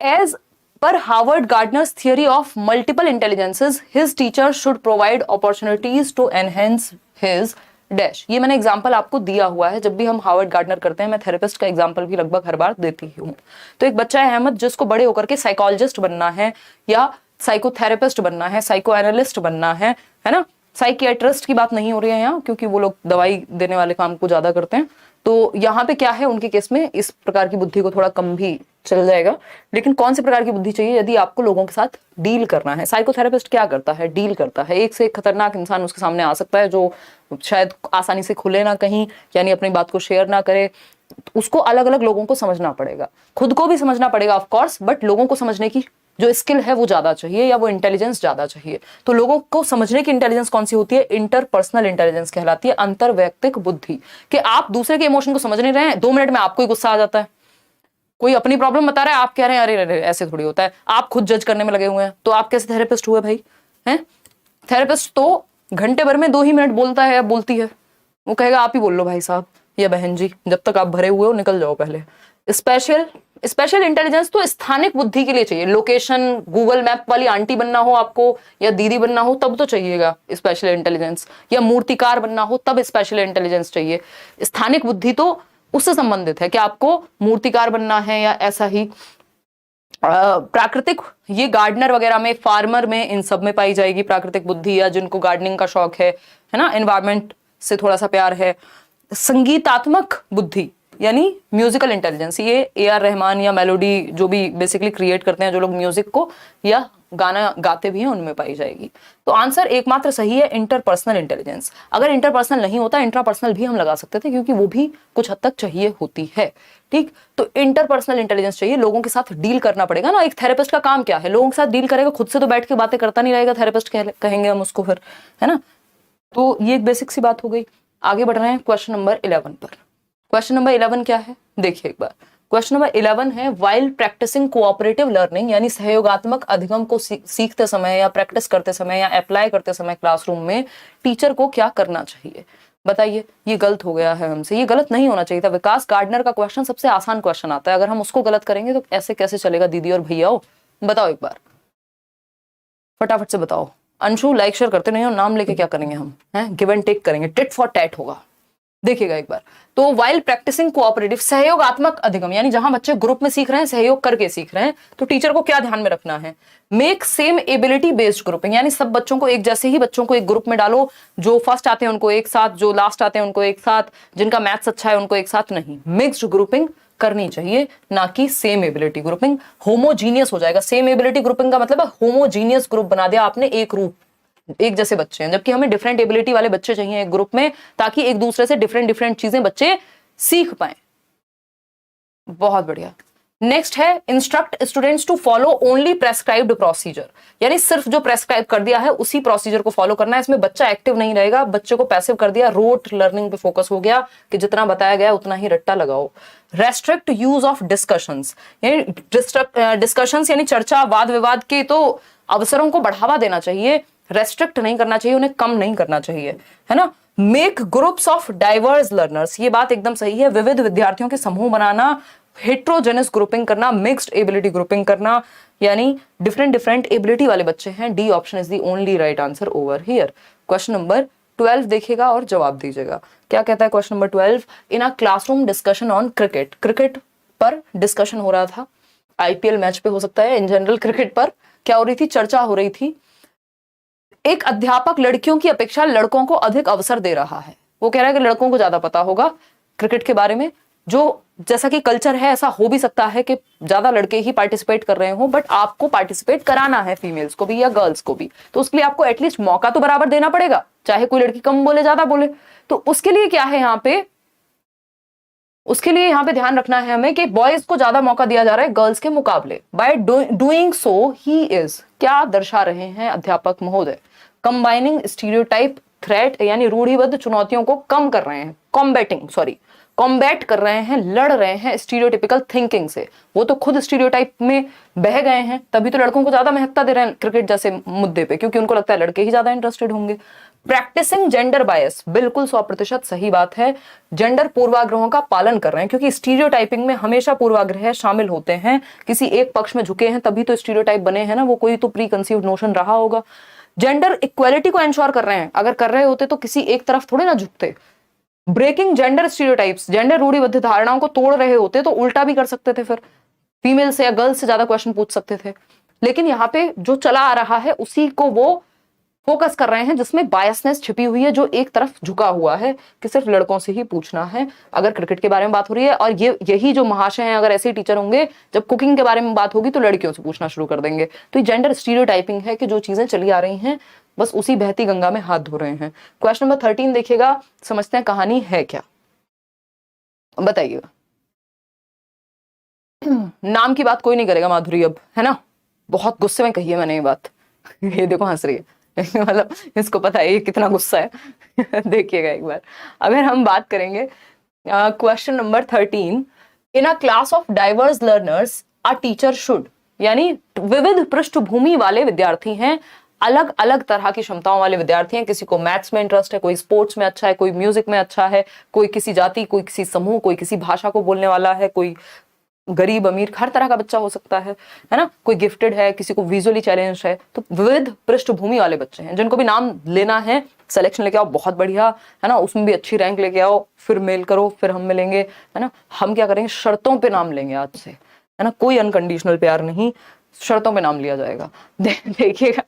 As per Howard Gardner's theory of multiple intelligences, his teacher should provide opportunities to enhance his dash. ये मैंने एग्जाम्पल आपको दिया हुआ है, जब भी हम हार्वर्ड गार्डनर करते हैं मैं थेरेपिस्ट का एग्जाम्पल भी लगभग हर बार देती हूँ। तो एक बच्चा है अहमद, जिसको बड़े होकर के साइकोलॉजिस्ट बनना है या साइकोथेरेपिस्ट बनना है, साइको एनालिस्ट बनना है ना। साइकियाट्रिस्ट की बात नहीं हो रही है यहाँ, क्योंकि वो लोग दवाई देने वाले काम को ज्यादा करते हैं। तो यहाँ पे क्या है, उनके केस में इस प्रकार की बुद्धि को थोड़ा कम भी चल जाएगा। लेकिन कौन से प्रकार की बुद्धि चाहिए, यदि आपको लोगों के साथ डील करना है। साइकोथेरेपिस्ट क्या करता है, डील करता है। एक से एक खतरनाक इंसान उसके सामने आ सकता है, जो शायद आसानी से खुले ना कहीं, यानी अपनी बात को शेयर ना करे। उसको अलग अलग लोगों को समझना पड़ेगा, खुद को भी समझना पड़ेगा ऑफ कोर्स, बट लोगों को समझने की जो स्किल है वो ज्यादा चाहिए या वो इंटेलिजेंस ज्यादा चाहिए। तो लोगों को समझने की इंटेलिजेंस कौन सी होती है? इंटरपर्सनल इंटेलिजेंस कहलाती है, अंतर्वैयक्तिक बुद्धि। कि आप दूसरे के इमोशन को समझ नहीं रहे हैं, 2 मिनट में आपको ही गुस्सा आ जाता है, कोई अपनी प्रॉब्लम बता रहा है, आप कह रहे हैं अरे अरे ऐसे थोड़ी होता है, आप खुद जज करने में लगे हुए हैं, तो आप कैसे थेरेपिस्ट हुए भाई? हैं? थेरेपिस्ट तो घंटे भर में 2 ही मिनट बोलता है या बोलती है, वो कहेगा आप ही बोल लो भाई साहब या बहन जी, जब तक आप भरे हुए हो निकल जाओ पहले। स्पेशल इंटेलिजेंस तो स्थानिक बुद्धि के लिए चाहिए। लोकेशन गूगल मैप वाली आंटी बनना हो आपको या दीदी बनना हो तब तो चाहिएगा स्पेशल इंटेलिजेंस, या मूर्तिकार बनना हो तब स्पेशल इंटेलिजेंस चाहिए। स्थानिक बुद्धि तो उससे संबंधित है कि आपको मूर्तिकार बनना है या ऐसा ही। प्राकृतिक, ये गार्डनर वगैरह में, फार्मर में, इन सब में पाई जाएगी प्राकृतिक बुद्धि, या जिनको गार्डनिंग का शौक है ना, एनवायरमेंट से थोड़ा सा प्यार है। संगीतात्मक बुद्धि यानी म्यूजिकल इंटेलिजेंस, ये ए.आर. रहमान या मेलोडी जो भी बेसिकली क्रिएट करते हैं, जो लोग म्यूजिक को या गाना गाते भी हैं, उनमें पाई जाएगी। तो आंसर एकमात्र सही है इंटरपर्सनल इंटेलिजेंस। अगर इंटरपर्सनल नहीं होता, इंट्रापर्सनल भी हम लगा सकते थे, क्योंकि वो भी कुछ हद तक चाहिए होती है। ठीक, तो इंटरपर्सनल इंटेलिजेंस चाहिए, लोगों के साथ डील करना पड़ेगा ना। एक थेरेपिस्ट का काम क्या है? लोगों के साथ डील करेगा, खुद से तो बैठ के बातें करता नहीं रहेगा थेरेपिस्ट, कहेंगे हम उसको फिर, है ना। तो ये एक बेसिक सी बात हो गई। आगे बढ़ रहे हैं क्वेश्चन नंबर 11 पर। क्वेश्चन नंबर 11 क्या है देखिए एक बार। क्वेश्चन नंबर 11 है, वाइल प्रैक्टिसिंग कोऑपरेटिव लर्निंग, यानी सहयोगात्मक अधिगम को सीखते समय या प्रैक्टिस करते समय या अप्लाई करते समय क्लासरूम में टीचर को क्या करना चाहिए? बताइए। ये गलत हो गया है हमसे, ये गलत नहीं होना चाहिए था। विकास गार्डनर का क्वेश्चन सबसे आसान क्वेश्चन आता है, अगर हम उसको गलत करेंगे तो ऐसे कैसे चलेगा दीदी और भैया? बताओ एक बार, फटाफट से बताओ। अंशु लाइक शेयर करते नहीं हो, नाम लेके क्या करेंगे हम? हैं, गिव एंड टेक करेंगे, टिट फॉर टैट होगा। देखिएगा एक बार। तो वाइल प्रैक्टिसिंग कोऑपरेटिव, सहयोगात्मक अधिगम, यानी जहां बच्चे ग्रुप में सीख रहे हैं, सहयोग करके सीख रहे हैं, तो टीचर को क्या ध्यान में रखना है? Make same ability based grouping, यानी सब बच्चों को एक जैसे ही बच्चों को एक ग्रुप में डालो, जो फर्स्ट आते हैं उनको एक साथ, जो लास्ट आते हैं उनको एक साथ, जिनका मैथ्स अच्छा है उनको एक साथ नहीं। मिक्स्ड ग्रुपिंग करनी चाहिए, ना कि सेम एबिलिटी ग्रुपिंग। होमोजीनियस हो जाएगा। सेम एबिलिटी ग्रुपिंग का मतलब है होमोजीनियस ग्रुप बना दिया आपने, एक रूप, एक जैसे बच्चे हैं, जबकि हमें डिफरेंट एबिलिटी वाले बच्चे चाहिए एक ग्रुप में, ताकि एक दूसरे से डिफरेंट डिफरेंट चीजें बच्चे सीख पाए। बहुत बढ़िया। नेक्स्ट है, instruct students to follow only prescribed procedure, यानी सिर्फ जो प्रेस्क्राइब कर दिया है उसी प्रोसीजर को फॉलो करना है। इसमें बच्चा एक्टिव नहीं रहेगा, बच्चे को पैसिव कर दिया, रोट लर्निंग पे फोकस हो गया कि जितना बताया गया उतना ही रट्टा लगाओ। रेस्ट्रिक्ट यूज ऑफ डिस्कशंस, यानी डिस्कशंस यानी चर्चा, वाद विवाद के तो अवसरों को बढ़ावा देना चाहिए, रेस्ट्रिक्ट नहीं करना चाहिए, उन्हें कम नहीं करना चाहिए, है ना। Make groups of diverse learners, ये बात एकदम सही है, विविध विद्यार्थियों के समूह बनाना, हेट्रोजेनस ग्रुपिंग करना, मिक्स्ड एबिलिटी ग्रुपिंग करना, यानी डिफरेंट डिफरेंट एबिलिटी वाले बच्चे हैं। D option is the only right answer over here. Question number 12 देखिएगा और जवाब दीजिएगा। क्या कहता है question number 12? In a classroom discussion on cricket, cricket पर डिस्कशन हो रहा था, आईपीएल मैच पे हो सकता है, इन जनरल क्रिकेट पर क्या हो रही थी? चर्चा हो रही थी। एक अध्यापक लड़कियों की अपेक्षा लड़कों को अधिक अवसर दे रहा है। वो कह रहा है कि लड़कों को ज्यादा पता होगा क्रिकेट के बारे में, जो जैसा कि कल्चर है ऐसा हो भी सकता है कि ज्यादा लड़के ही पार्टिसिपेट कर रहे हो, बट आपको पार्टिसिपेट कराना है फीमेल्स को भी या गर्ल्स को भी, तो उसके लिए आपको एटलीस्ट मौका तो बराबर देना पड़ेगा, चाहे कोई लड़की कम बोले ज्यादा बोले। तो उसके लिए क्या है यहाँ पे, उसके लिए यहाँ पे ध्यान रखना है हमें कि बॉयज को ज्यादा मौका दिया जा रहा है गर्ल्स के मुकाबले। By doing so he is, क्या दर्शा रहे हैं अध्यापक महोदय? कंबाइनिंग स्टीरियोटाइप थ्रेट, यानी रूढ़िबद्ध चुनौतियों को कम कर रहे हैं, कॉम्बैट कर रहे हैं, लड़ रहे हैं स्टीरियोटिपिकल थिंकिंग से। वो तो खुद स्टीरियोटाइप में बह गए हैं, तभी तो लड़कों को ज्यादा महत्ता दे रहे हैं क्रिकेट जैसे मुद्दे पे, क्योंकि उनको लगता है लड़के ही ज्यादा इंटरेस्टेड होंगे। प्रैक्टिसिंग जेंडर बायस, बिल्कुल 100% सही बात है। जेंडर पूर्वाग्रहों का पालन कर रहे हैं, क्योंकि स्टीरियोटाइपिंग में हमेशा पूर्वाग्रह शामिल होते हैं, किसी एक पक्ष में झुके हैं तभी तो स्टीरियोटाइप बने हैं ना, वो कोई तो प्री कंसीव्ड नोशन रहा होगा। जेंडर इक्वालिटी को एंश्योर कर रहे हैं, अगर कर रहे होते तो किसी एक तरफ थोड़े ना झुकते। ब्रेकिंग जेंडर स्टीरियोटाइप्स, जेंडर रूढ़िबद्ध धारणाओं को तोड़ रहे होते तो उल्टा भी कर सकते थे, फिर फीमेल से या गर्ल्स से ज्यादा क्वेश्चन पूछ सकते थे। लेकिन यहाँ पे जो चला आ रहा है उसी को वो फोकस कर रहे हैं, जिसमें बायसनेस छिपी हुई है, जो एक तरफ झुका हुआ है कि सिर्फ लड़कों से ही पूछना है अगर क्रिकेट के बारे में बात हो रही है। और यही जो महाशय हैं, अगर ऐसे टीचर होंगे, जब कुकिंग के बारे में बात होगी तो लड़कियों से पूछना शुरू कर देंगे। तो ये जेंडर स्टीरियोटाइपिंग है कि जो चीजें चली आ रही हैं बस उसी बहती गंगा में हाथ धो रहे हैं। क्वेश्चन नंबर 13 देखिएगा, समझते हैं कहानी है क्या, बताइएगा। नाम की बात कोई नहीं करेगा माधुरी अब, है ना, बहुत गुस्से में कही है मैंने ये बात। ये देखो हंस रही है मतलब इसको पता है ये कितना गुस्सा है देखिएगा एक बार। अगर हम बात करेंगे question number 13, in a class of diverse learners a teacher should, यानी विविध पृष्ठभूमि वाले विद्यार्थी हैं, अलग अलग तरह की क्षमताओं वाले विद्यार्थी हैं, किसी को मैथ्स में इंटरेस्ट है, कोई स्पोर्ट्स में अच्छा है, कोई म्यूजिक में अच्छा है, कोई किसी जाति, कोई किसी समूह, कोई किसी भाषा को बोलने वाला है, कोई गरीब अमीर, हर तरह का बच्चा हो सकता है ना, कोई गिफ्टेड है, किसी को विजुअली चैलेंज है, तो विविध पृष्ठभूमि वाले बच्चे हैं जिनको भी नाम लेना है, सिलेक्शन लेके आओ, बहुत बढ़िया है ना, उसमें भी अच्छी रैंक लेके आओ, फिर मेल करो, फिर हम मिलेंगे, है ना। हम क्या करेंगे, शर्तों पे नाम लेंगे आज से, है ना, कोई अनकंडीशनल प्यार नहीं, शर्तों पे नाम लिया जाएगा। देखिएगा,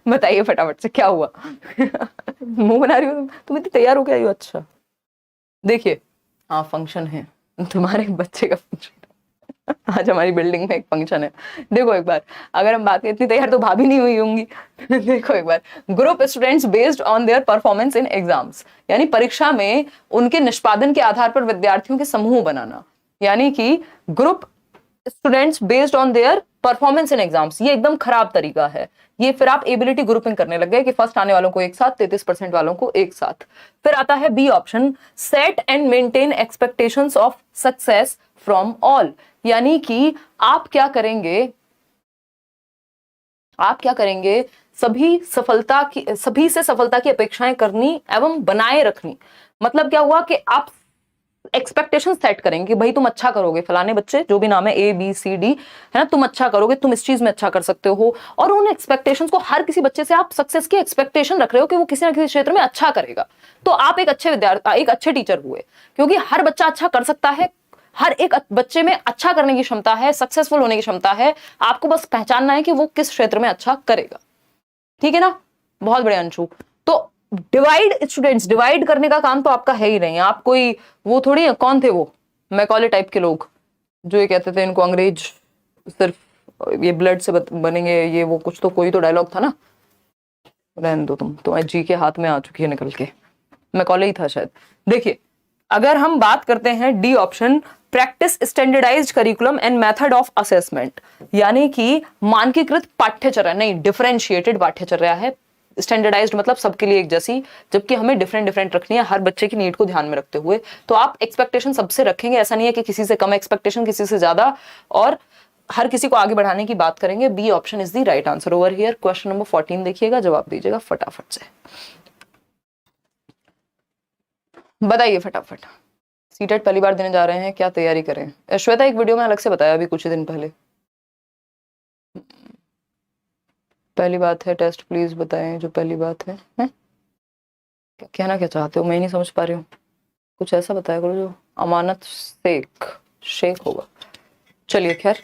बताइए फटाफट से क्या हुआ मुंह बना रही हो तुम इतनी तैयार हो के आई हो? अच्छा देखिए, हाँ फंक्शन है तुम्हारे बच्चे का फंक्शन आज हमारी बिल्डिंग में एक फंक्शन है। देखो एक बार, अगर हम बात करें, इतनी तैयार तो भाभी नहीं हुई होंगी देखो एक बार, group students based on their performance in exams, यानी परीक्षा में उनके निष्पादन के आधार पर विद्यार्थियों के समूह बनाना, यानी कि group students based on their performance in exams, ये एकदम खराब तरीका है। ये फिर आप एबिलिटी ग्रुपिंग करने लग गए कि फर्स्ट आने वालों को एक साथ, 33% वालों को एक साथ। फिर आता है B option, set and maintain expectations of success from all, यानी कि आप क्या करेंगे, सभी से सफलता की अपेक्षाएं करनी एवं बनाए रखनी। मतलब क्या हुआ कि आप एक्सपेक्टेशन सेट करेंगे कि भाई तुम अच्छा करोगे, फलाने बच्चे जो भी नाम है ABCD, है ना, तुम अच्छा करोगे, तुम इस चीज में अच्छा कर सकते हो, और उन एक्सपेक्टेशंस को, हर किसी बच्चे से आप सक्सेस की एक्सपेक्टेशन रख रहे हो कि वो किसी ना किसी क्षेत्र में अच्छा करेगा, तो आप एक अच्छे विद्यार्थी, एक अच्छे टीचर हुए, क्योंकि हर बच्चा अच्छा कर सकता है, हर एक बच्चे में अच्छा करने की क्षमता है, सक्सेसफुल होने की क्षमता है, आपको बस पहचानना है कि वो किस क्षेत्र में अच्छा करेगा। ठीक है ना, बहुत बढ़िया अंशु। तो डिवाइड स्टूडेंट्स, डिवाइड करने का काम तो आपका है ही नहीं, आप कोई वो थोड़ी है, कौन थे वो मैकॉले टाइप के लोग जो ये कहते थे इनको अंग्रेज सिर्फ ये ब्लड से बनेंगे, ये वो कुछ तो कोई तो डायलॉग था ना, रहने दो, तुम्हारे जी के हाथ में आ चुकी है निकल के, मैकॉले ही था शायद। देखिए, अगर हम बात करते हैं D option, practise standardised curriculum and method of assessment, यानी कि मानकीकृत पाठ्यचर्या, नहीं डिफरेंशिएटेड पाठ्यचर्या है, स्टैंडर्डाइज्ड मतलब सबके लिए एक जैसी, जबकि हमें डिफरेंट डिफरेंट रखनी है हर बच्चे की नीड को ध्यान में रखते हुए। तो आप एक्सपेक्टेशन सबसे रखेंगे, ऐसा नहीं है कि किसी से कम एक्सपेक्टेशन, किसी से ज्यादा, और हर किसी को आगे बढ़ाने की बात करेंगे। B option is the right answer over here. Question number 14 देखिएगा, जवाब दीजिएगा फटाफट से, बताइए फटाफट। सीटेट पहली बार देने जा रहे हैं, क्या तैयारी करें? श्वेता एक वीडियो में अलग से बताया अभी कुछ दिन पहले। पहली बात है टेस्ट, प्लीज बताएं जो पहली बात है, क्या कहना क्या चाहते हो, मैं नहीं समझ पा रही हूँ, कुछ ऐसा बताया करो जो अमानत शेख होगा। चलिए खैर,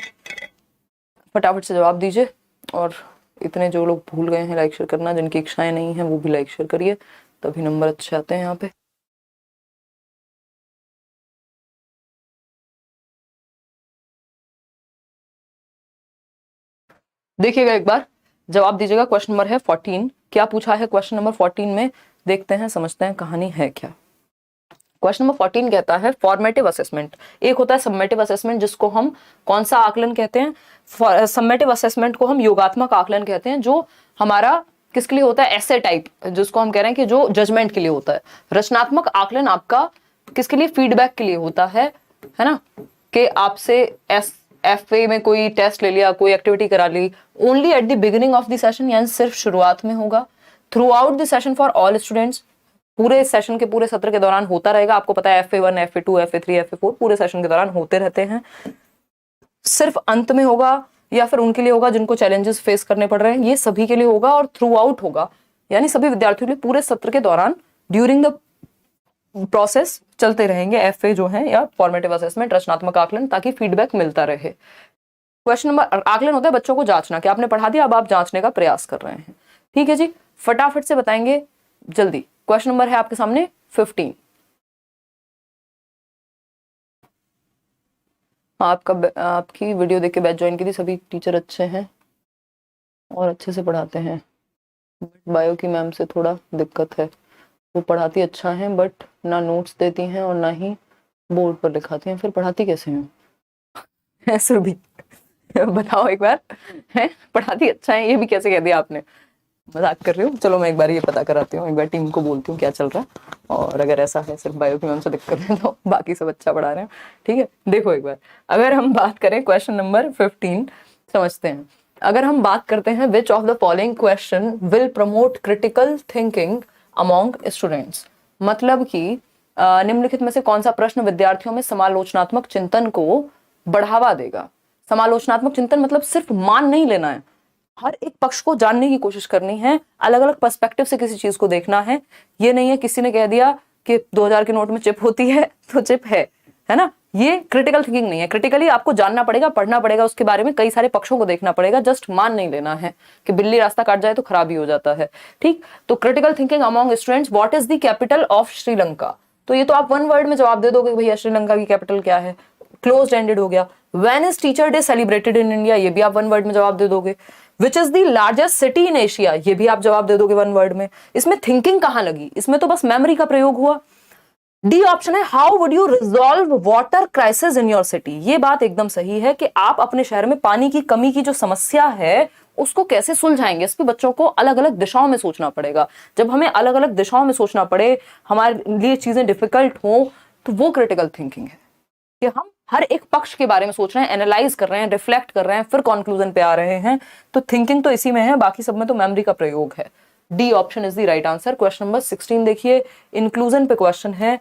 फटाफट से जवाब दीजिए, और इतने जो लोग भूल गए हैं लाइक शेयर करना, जिनकी इच्छाएं नहीं है वो भी लाइक शेयर करिए, तभी नंबर अच्छे आते हैं यहाँ पे। देखिएगा एक बार, जवाब दीजिएगा। क्वेश्चन नंबर है 14, क्या पूछा है क्वेश्चन नंबर 14 में, देखते हैं, समझते हैं कहानी है क्या। क्वेश्चन नंबर 14 कहता है फॉर्मेटिव असेसमेंट, एक होता है सबमेटिव असेसमेंट, जिसको हम कौन सा आकलन कहते हैं, सबमेटिव असेसमेंट को हम योगात्मक आकलन कहते हैं, जो हमारा किसके लिए होता है, ऐसे टाइप, जिसको हम कह रहे हैं कि जो जजमेंट के लिए होता है। रचनात्मक आकलन आपका किसके लिए, फीडबैक के लिए होता है ना, कि आपसे FA में कोई टेस्ट ले लिया, कोई एक्टिविटी करा ली, only at the beginning of the session, यानी सिर्फ शुरुआत में होगा, throughout the session for all students, पूरे सेशन के पूरे सत्र के दौरान होता रहेगा। आपको पता है FA1 FA2 FA3 FA4 पूरे सेशन के दौरान होते रहते हैं। सिर्फ अंत में होगा या फिर उनके लिए होगा जिनको चैलेंजेस फेस करने पड़ रहे हैं, ये सभी के लिए होगा, और थ्रू आउट होगा, यानी सभी विद्यार्थियों के लिए पूरे सत्र के दौरान ड्यूरिंग द प्रोसेस चलते रहेंगे FA जो है, या फॉर्मेटिव असेसमेंट, रचनात्मक आकलन, ताकि फीडबैक मिलता रहे। क्वेश्चन नंबर, आकलन होता है बच्चों को जांचना, कि आपने पढ़ा दिया, अब आप जांचने का प्रयास कर रहे हैं। ठीक है जी, फटाफट से बताएंगे जल्दी। क्वेश्चन नंबर है आपके सामने 15। आपकी वीडियो देख के बैच ज्वाइन की थी, सभी टीचर अच्छे हैं और अच्छे से पढ़ाते हैं, बायो की मैम से थोड़ा दिक्कत है, वो पढ़ाती अच्छा है बट ना नोट्स देती हैं और ना ही बोर्ड पर लिखाती हैं, फिर पढ़ाती कैसे हैं? सुरभि बताओ एक बार, है पढ़ाती अच्छा है, ये भी कैसे कह दिया आपने, मजाक कर रही हूँ। चलो मैं एक बार ये पता कराती हूँ, एक बार टीम को बोलती हूँ क्या चल रहा है, और अगर ऐसा है सिर्फ बायो की मैम से दिक्कत है तो बाकी सब अच्छा पढ़ा रहे हैं, ठीक है। देखो एक बार, अगर हम बात करें क्वेश्चन नंबर 15 समझते हैं। अगर हम बात करते हैं विच of the following question will promote critical thinking among students, मतलब कि निम्नलिखित में से कौन सा प्रश्न विद्यार्थियों में समालोचनात्मक चिंतन को बढ़ावा देगा। समालोचनात्मक चिंतन मतलब सिर्फ मान नहीं लेना है, हर एक पक्ष को जानने की कोशिश करनी है, अलग अलग पर्सपेक्टिव से किसी चीज को देखना है। ये नहीं है किसी ने कह दिया कि 2000 के नोट में चिप होती है तो चिप है ना, ये क्रिटिकल थिंकिंग नहीं है। क्रिटिकली आपको जानना पड़ेगा, पढ़ना पड़ेगा, उसके बारे में कई सारे पक्षों को देखना पड़ेगा, जस्ट मान नहीं लेना है कि बिल्ली रास्ता काट जाए तो खराबी हो जाता है, ठीक। तो critical thinking among students, what is the capital of Sri Lanka, तो ये तो आप वन वर्ड में जवाब दे दोगे भैया श्रीलंका की कैपिटल क्या है, क्लोज एंडेड हो गया। When is teacher day celebrated in India, ये भी आप वन वर्ड में जवाब दे दोगे। Which is the largest city in Asia, ये भी आप जवाब दे दोगे वन वर्ड में। इसमें थिंकिंग कहां लगी, इसमें तो बस मेमोरी का प्रयोग हुआ। डी ऑप्शन है, how would you resolve water crisis in your city, ये बात एकदम सही है कि आप अपने शहर में पानी की कमी की जो समस्या है उसको कैसे सुलझाएंगे। इस पे बच्चों को अलग अलग दिशाओं में सोचना पड़ेगा। जब हमें अलग अलग दिशाओं में सोचना पड़े, हमारे लिए चीजें डिफिकल्ट हो, तो वो क्रिटिकल थिंकिंग है कि हम हर एक पक्ष के बारे में सोच रहे हैं, एनालाइज कर रहे हैं, रिफ्लेक्ट कर रहे हैं, फिर कंक्लूजन पे आ रहे हैं। तो थिंकिंग तो इसी में है, बाकी सब में तो मेमोरी का प्रयोग है। D option is the right answer. Question number 16 देखिए, इंक्लूजन पे क्वेश्चन है।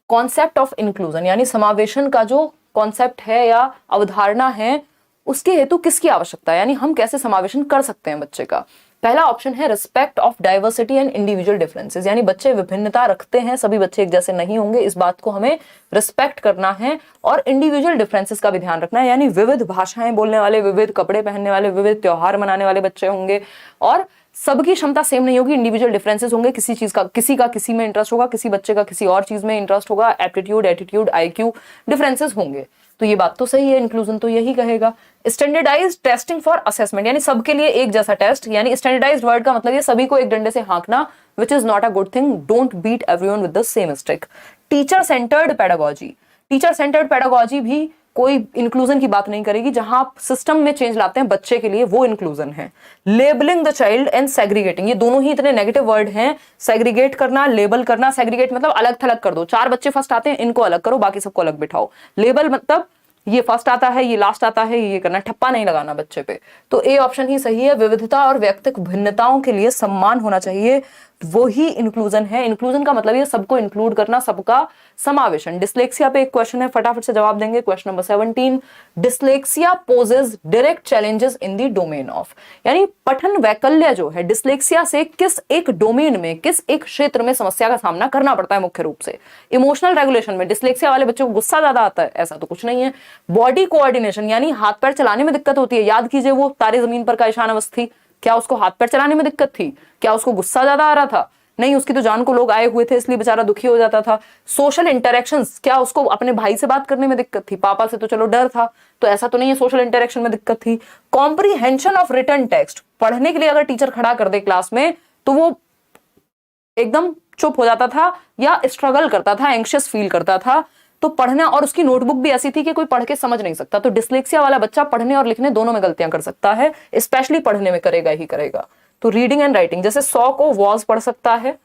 कॉन्सेप्ट ऑफ इंक्लूजन यानी समावेशन का जो कॉन्सेप्ट है या अवधारणा है, उसके हेतु किसकी आवश्यकता है, यानी हम कैसे समावेशन कर सकते हैं बच्चे का। पहला ऑप्शन है respect of diversity and individual differences, यानी बच्चे विभिन्नता रखते हैं, सभी बच्चे एक जैसे नहीं होंगे, इस बात को हमें रिस्पेक्ट करना है। और इंडिविजुअल डिफरेंसेस का भी ध्यान रखना है, यानी विविध भाषाएं बोलने वाले, विविध कपड़े पहनने वाले, विविध त्योहार मनाने वाले बच्चे होंगे, और सबकी क्षमता सेम नहीं होगी, इंडिविजुअल डिफरेंसेस होंगे। किसी चीज का किसी में इंटरेस्ट होगा, किसी बच्चे का किसी और चीज में इंटरेस्ट होगा, एप्टीट्यूड, एटीट्यूड, आईक्यू डिफरेंसेस होंगे। तो ये बात तो सही है, इंक्लूजन तो यही कहेगा। स्टैंडर्डाइज्ड टेस्टिंग फॉर असेसमेंट, यानी सबके लिए एक जैसा टेस्ट, यानी स्टैंडर्डाइज्ड वर्ड का मतलब ये सभी को एक डंडे से हाँकना, which is not a good thing. Don't beat everyone with the same stick. Teacher centred pedagogy, teacher centred pedagogy भी कोई इंक्लूजन की बात नहीं करेगी। जहां आप सिस्टम में चेंज लाते हैं बच्चे के लिए, वो इंक्लूजन है। Labelling the child and segregating, ये दोनों ही इतने नेगेटिव वर्ड हैं। सेग्रीगेट करना, लेबल करना। सेग्रीगेट मतलब अलग थलग कर दो, 4 बच्चे फर्स्ट आते हैं इनको अलग करो, बाकी सबको अलग बिठाओ। लेबल मतलब ये फर्स्ट आता है, ये लास्ट आता है, ये करना, ठप्पा नहीं लगाना बच्चे पे। तो ए ऑप्शन ही सही है। विविधता और व्यक्तिगत भिन्नताओं के लिए सम्मान होना चाहिए, वो ही इंक्लूजन है। इंक्लूजन का मतलब ये सबको इंक्लूड करना, सबका समावेशन। डिस्लेक्सिया पे एक क्वेश्चन है, फटाफट से जवाब देंगे। Question number 17, dyslexia poses direct challenges in the domain of, यानी पठन वैकल्य जो है, डिस्लेक्सिया से किस एक डोमेन में, किस एक क्षेत्र में समस्या का सामना करना पड़ता है मुख्य रूप से। इमोशनल रेगुलेशन में डिस्लेक्सिया वाले बच्चों को गुस्सा ज्यादा आता है, ऐसा तो कुछ नहीं है। बॉडी कोऑर्डिनेशन यानी हाथ पैर चलाने में दिक्कत होती है, याद कीजिए वो तारे जमीन पर का ईशान थी, क्या उसको हाथ पैर चलाने में दिक्कत थी? क्या उसको गुस्सा ज्यादा आ रहा था? नहीं, उसकी तो जान को लोग आए हुए थे इसलिए बेचारा दुखी हो जाता था। सोशल इंटरेक्शंस, क्या उसको अपने भाई से बात करने में दिक्कत थी? पापा से तो चलो डर था, तो ऐसा तो नहीं है सोशल इंटरेक्शन में दिक्कत थी। कॉम्प्रीहेंशन ऑफ रिटन टेक्स्ट, पढ़ने के लिए अगर टीचर खड़ा कर दे क्लास में तो वो एकदम चुप हो जाता था या स्ट्रगल करता था, एंग्शियस फील करता था। तो पढ़ना, और उसकी नोटबुक भी ऐसी थी कि कोई पढ़ के समझ नहीं सकता। तो डिस्लेक्सिया वाला बच्चा पढ़ने और लिखने दोनों में गलतियां कर सकता है, स्पेशली पढ़ने में करेगा ही करेगा। तो रीडिंग एंड राइटिंग, जैसे 100 को वॉज पढ़ सकता है,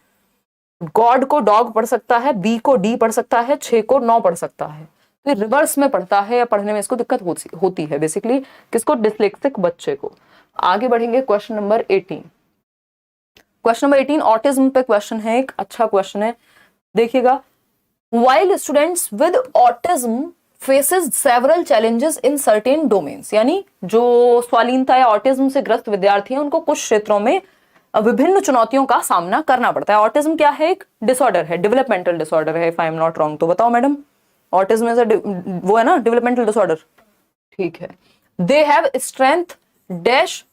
गॉड को डॉग पढ़ सकता है, बी को डी पढ़ सकता है, 6 को 9 पढ़ सकता है। तो रिवर्स में पढ़ता है या पढ़ने में इसको दिक्कत होती है बेसिकली, किसको? डिस्लेक्सिक बच्चे को। आगे बढ़ेंगे question number 18। Question number 18 autism पे क्वेश्चन है, एक अच्छा क्वेश्चन है, देखिएगा। While students with autism faces several challenges in certain domains, यानी जो स्वालीनता या ऑटिज्म से ग्रस्त विद्यार्थी हैं उनको कुछ क्षेत्रों में विभिन्न चुनौतियों का सामना करना पड़ता है। ऑटिज्म क्या है? एक डिसऑर्डर है, डेवलपमेंटल डिसऑर्डर है, if I am not wrong. तो बताओ मैडम, ऑटिज्म वो है ना डेवलपमेंटल डिसऑर्डर, ठीक है। दे have strength dash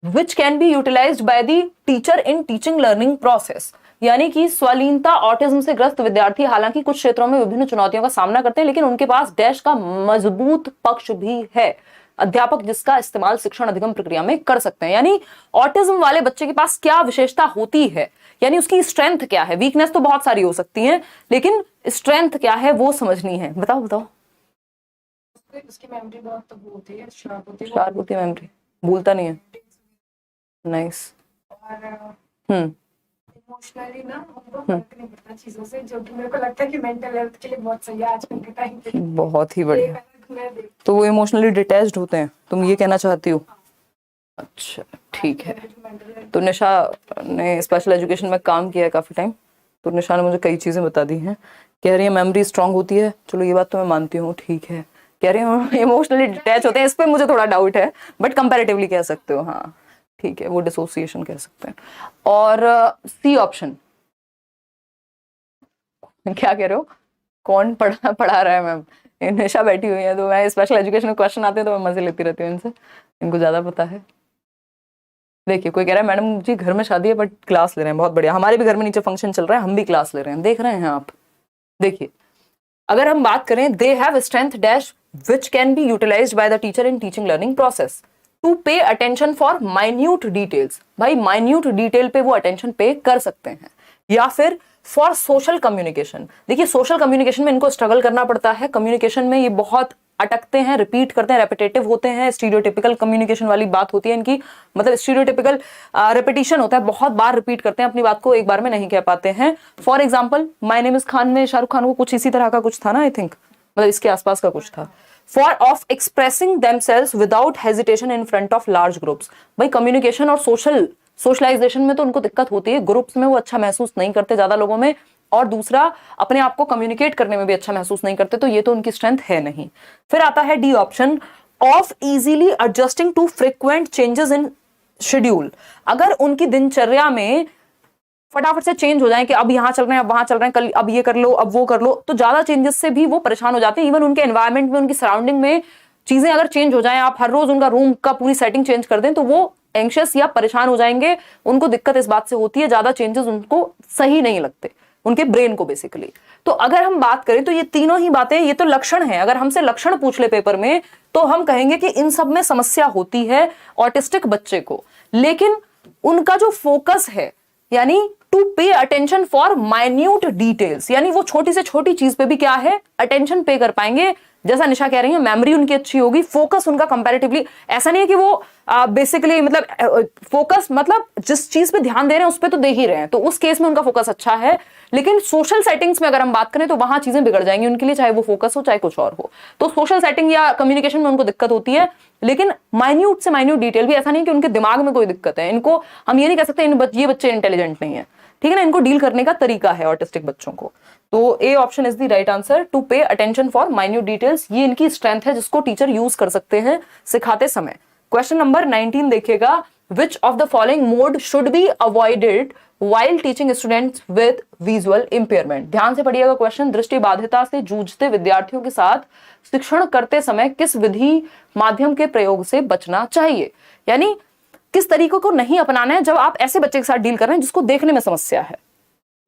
which can be utilized by the teacher in teaching learning process, यानी कि स्वालीनता ऑटिज्म से ग्रस्त विद्यार्थी हालांकि कुछ क्षेत्रों में विभिन्न चुनौतियों का सामना करते हैं, लेकिन उनके पास डैश का मजबूत पक्ष भी है, अध्यापक जिसका इस्तेमाल शिक्षण अधिगम प्रक्रिया में कर सकते हैं। यानी ऑटिज्म वाले बच्चे के पास क्या विशेषता होती है, यानी उसकी स्ट्रेंथ क्या है। वीकनेस तो बहुत सारी हो सकती है, लेकिन स्ट्रेंथ क्या है वो समझनी है। बताओ बताओ। तो उसकी मेमोरी बहुत तो वो होती है, शार्प होती है मेमोरी, भूलता नहीं है। नाइस। और हम्म इमोशनली ना उनको फर्क नहीं पड़ता चीजों से, जो कि मेरे को लगता है कि मेंटल हेल्थ के लिए बहुत सही है आजकल के टाइम पे। बहुत ही एक बढ़िया। अलग मैं देख तो वो इमोशनली डिटैच्ड होते हैं, तुम ये कहना चाहती हो? अच्छा ठीक है। मेंटल हेल्थ तो निशा ने स्पेशल एजुकेशन में काम किया है काफ़ी टाइम, तो निशा ने मुझे कई चीज़ें बता दी हैं। कह रही है मेमोरी स्ट्रांग होती है, चलो ये बात तो मैं मानती हूँ, ठीक है। कह रही है इमोशनली डिटैच होते हैं, इस पर मुझे थोड़ा डाउट है, बट कंपैरेटिवली कह सकते हो, हाँ ठीक है, वो डिसोसिएशन कह सकते हैं। और सी ऑप्शन क्या कह रहे हो? कौन पढ़ा पढ़ा रहा है मैम? निशा बैठी हुई है, तो मैं स्पेशल एजुकेशन में क्वेश्चन आते हैं तो मैं मजे लेती रहती हूँ इनसे, इनको ज़्यादा पता है। देखिए कोई कह रहा है मैडम जी घर में शादी है बट क्लास ले रहे हैं, बहुत बढ़िया। हमारे भी घर में नीचे फंक्शन चल रहा है, हम भी क्लास ले रहे हैं, देख रहे हैं आप। देखिए अगर हम बात करें, they have strength dash which can be utilised by the teacher in teaching learning process to pay attention for minute details. भाई माइन्यूट डिटेल पे वो अटेंशन पे कर सकते हैं। या फिर फॉर सोशल कम्युनिकेशन, देखिए सोशल कम्युनिकेशन में इनको स्ट्रगल करना पड़ता है, कम्युनिकेशन में ये बहुत अटकते हैं, रिपीट करते हैं, रेपिटेटिव होते हैं, स्टीरियोटिपिकल कम्युनिकेशन वाली बात होती है इनकी, मतलब स्टीरियोटिपिकल रेपिटेशन होता है, बहुत बार रिपीट करते हैं अपनी बात को, एक बार में नहीं कह पाते हैं। For example my name is Khan में शाहरुख खान को कुछ इसी तरह का कुछ था ना, आई थिंक, मतलब इसके आसपास का कुछ था। For of expressing themselves without hesitation in front of large groups. भाई कम्युनिकेशन और सोशलाइजेशन में तो उनको दिक्कत होती है, ग्रुप्स में वो अच्छा महसूस नहीं करते ज्यादा लोगों में, और दूसरा अपने आप को कम्युनिकेट करने में भी अच्छा महसूस नहीं करते, तो ये तो उनकी स्ट्रेंथ है नहीं। फिर आता है D option, of easily adjusting to frequent changes in schedule. अगर उनकी दिनचर्या में फटाफट से चेंज हो जाए कि अब यहाँ चल रहे हैं, अब वहां चल रहे हैं, कल अब ये कर लो, अब वो कर लो, तो ज्यादा चेंजेस से भी वो परेशान हो जाते हैं। इवन उनके एनवायरमेंट में, उनकी सराउंडिंग में चीजें अगर चेंज हो जाएं, आप हर रोज उनका रूम का पूरी सेटिंग चेंज कर दें, तो वो एंशियस या परेशान हो जाएंगे। उनको दिक्कत इस बात से होती है, ज्यादा चेंजेस उनको सही नहीं लगते, उनके ब्रेन को बेसिकली। तो अगर हम बात करें तो ये तीनों ही बातें, ये तो लक्षण है, अगर हमसे लक्षण पूछ ले पेपर में तो हम कहेंगे कि इन सब में समस्या होती है ऑटिस्टिक बच्चे को। लेकिन उनका जो फोकस है, यानी to pay attention for minute details, यानी वो छोटी से छोटी चीज पे भी क्या है, अटेंशन पे कर पाएंगे। जैसा निशा कह रही है, मेमोरी उनकी अच्छी होगी, फोकस उनका कंपैरेटिवली, ऐसा नहीं है कि वो बेसिकली मतलब फोकस मतलब जिस चीज पे ध्यान दे रहे हैं उस पे तो दे ही रहे हैं, तो उस केस में उनका फोकस अच्छा है। लेकिन सोशल सेटिंग्स में अगर हम बात करें तो वहां चीजें बिगड़ जाएंगी उनके लिए, चाहे वो फोकस हो चाहे कुछ और हो। तो सोशल सेटिंग या कम्युनिकेशन में उनको दिक्कत होती है। लेकिन माइन्यूट से माइन्यूट डिटेल भी, ऐसा नहीं कि उनके दिमाग में कोई दिक्कत है, इनको हम ये नहीं कह सकते ये बच्चे इंटेलिजेंट नहीं है, ठीक है ना, इनको डील करने का तरीका है ऑटिस्टिक बच्चों को। तो A option is the right answer, to pay attention for minute details. ये इनकी स्ट्रेंथ है जिसको टीचर यूज कर सकते हैं सिखाते समय। क्वेश्चन नंबर 19 देखिएगा, विच of the following mode should be avoided while teaching students with visual impairment. ध्यान से पढ़िएगा क्वेश्चन, दृष्टि बाधिता से जूझते विद्यार्थियों के साथ शिक्षण करते समय किस विधि माध्यम के प्रयोग से बचना चाहिए, यानी किस तरीकों को नहीं अपनाना है जब आप ऐसे बच्चे के साथ डील कर रहे हैं जिसको देखने में समस्या है,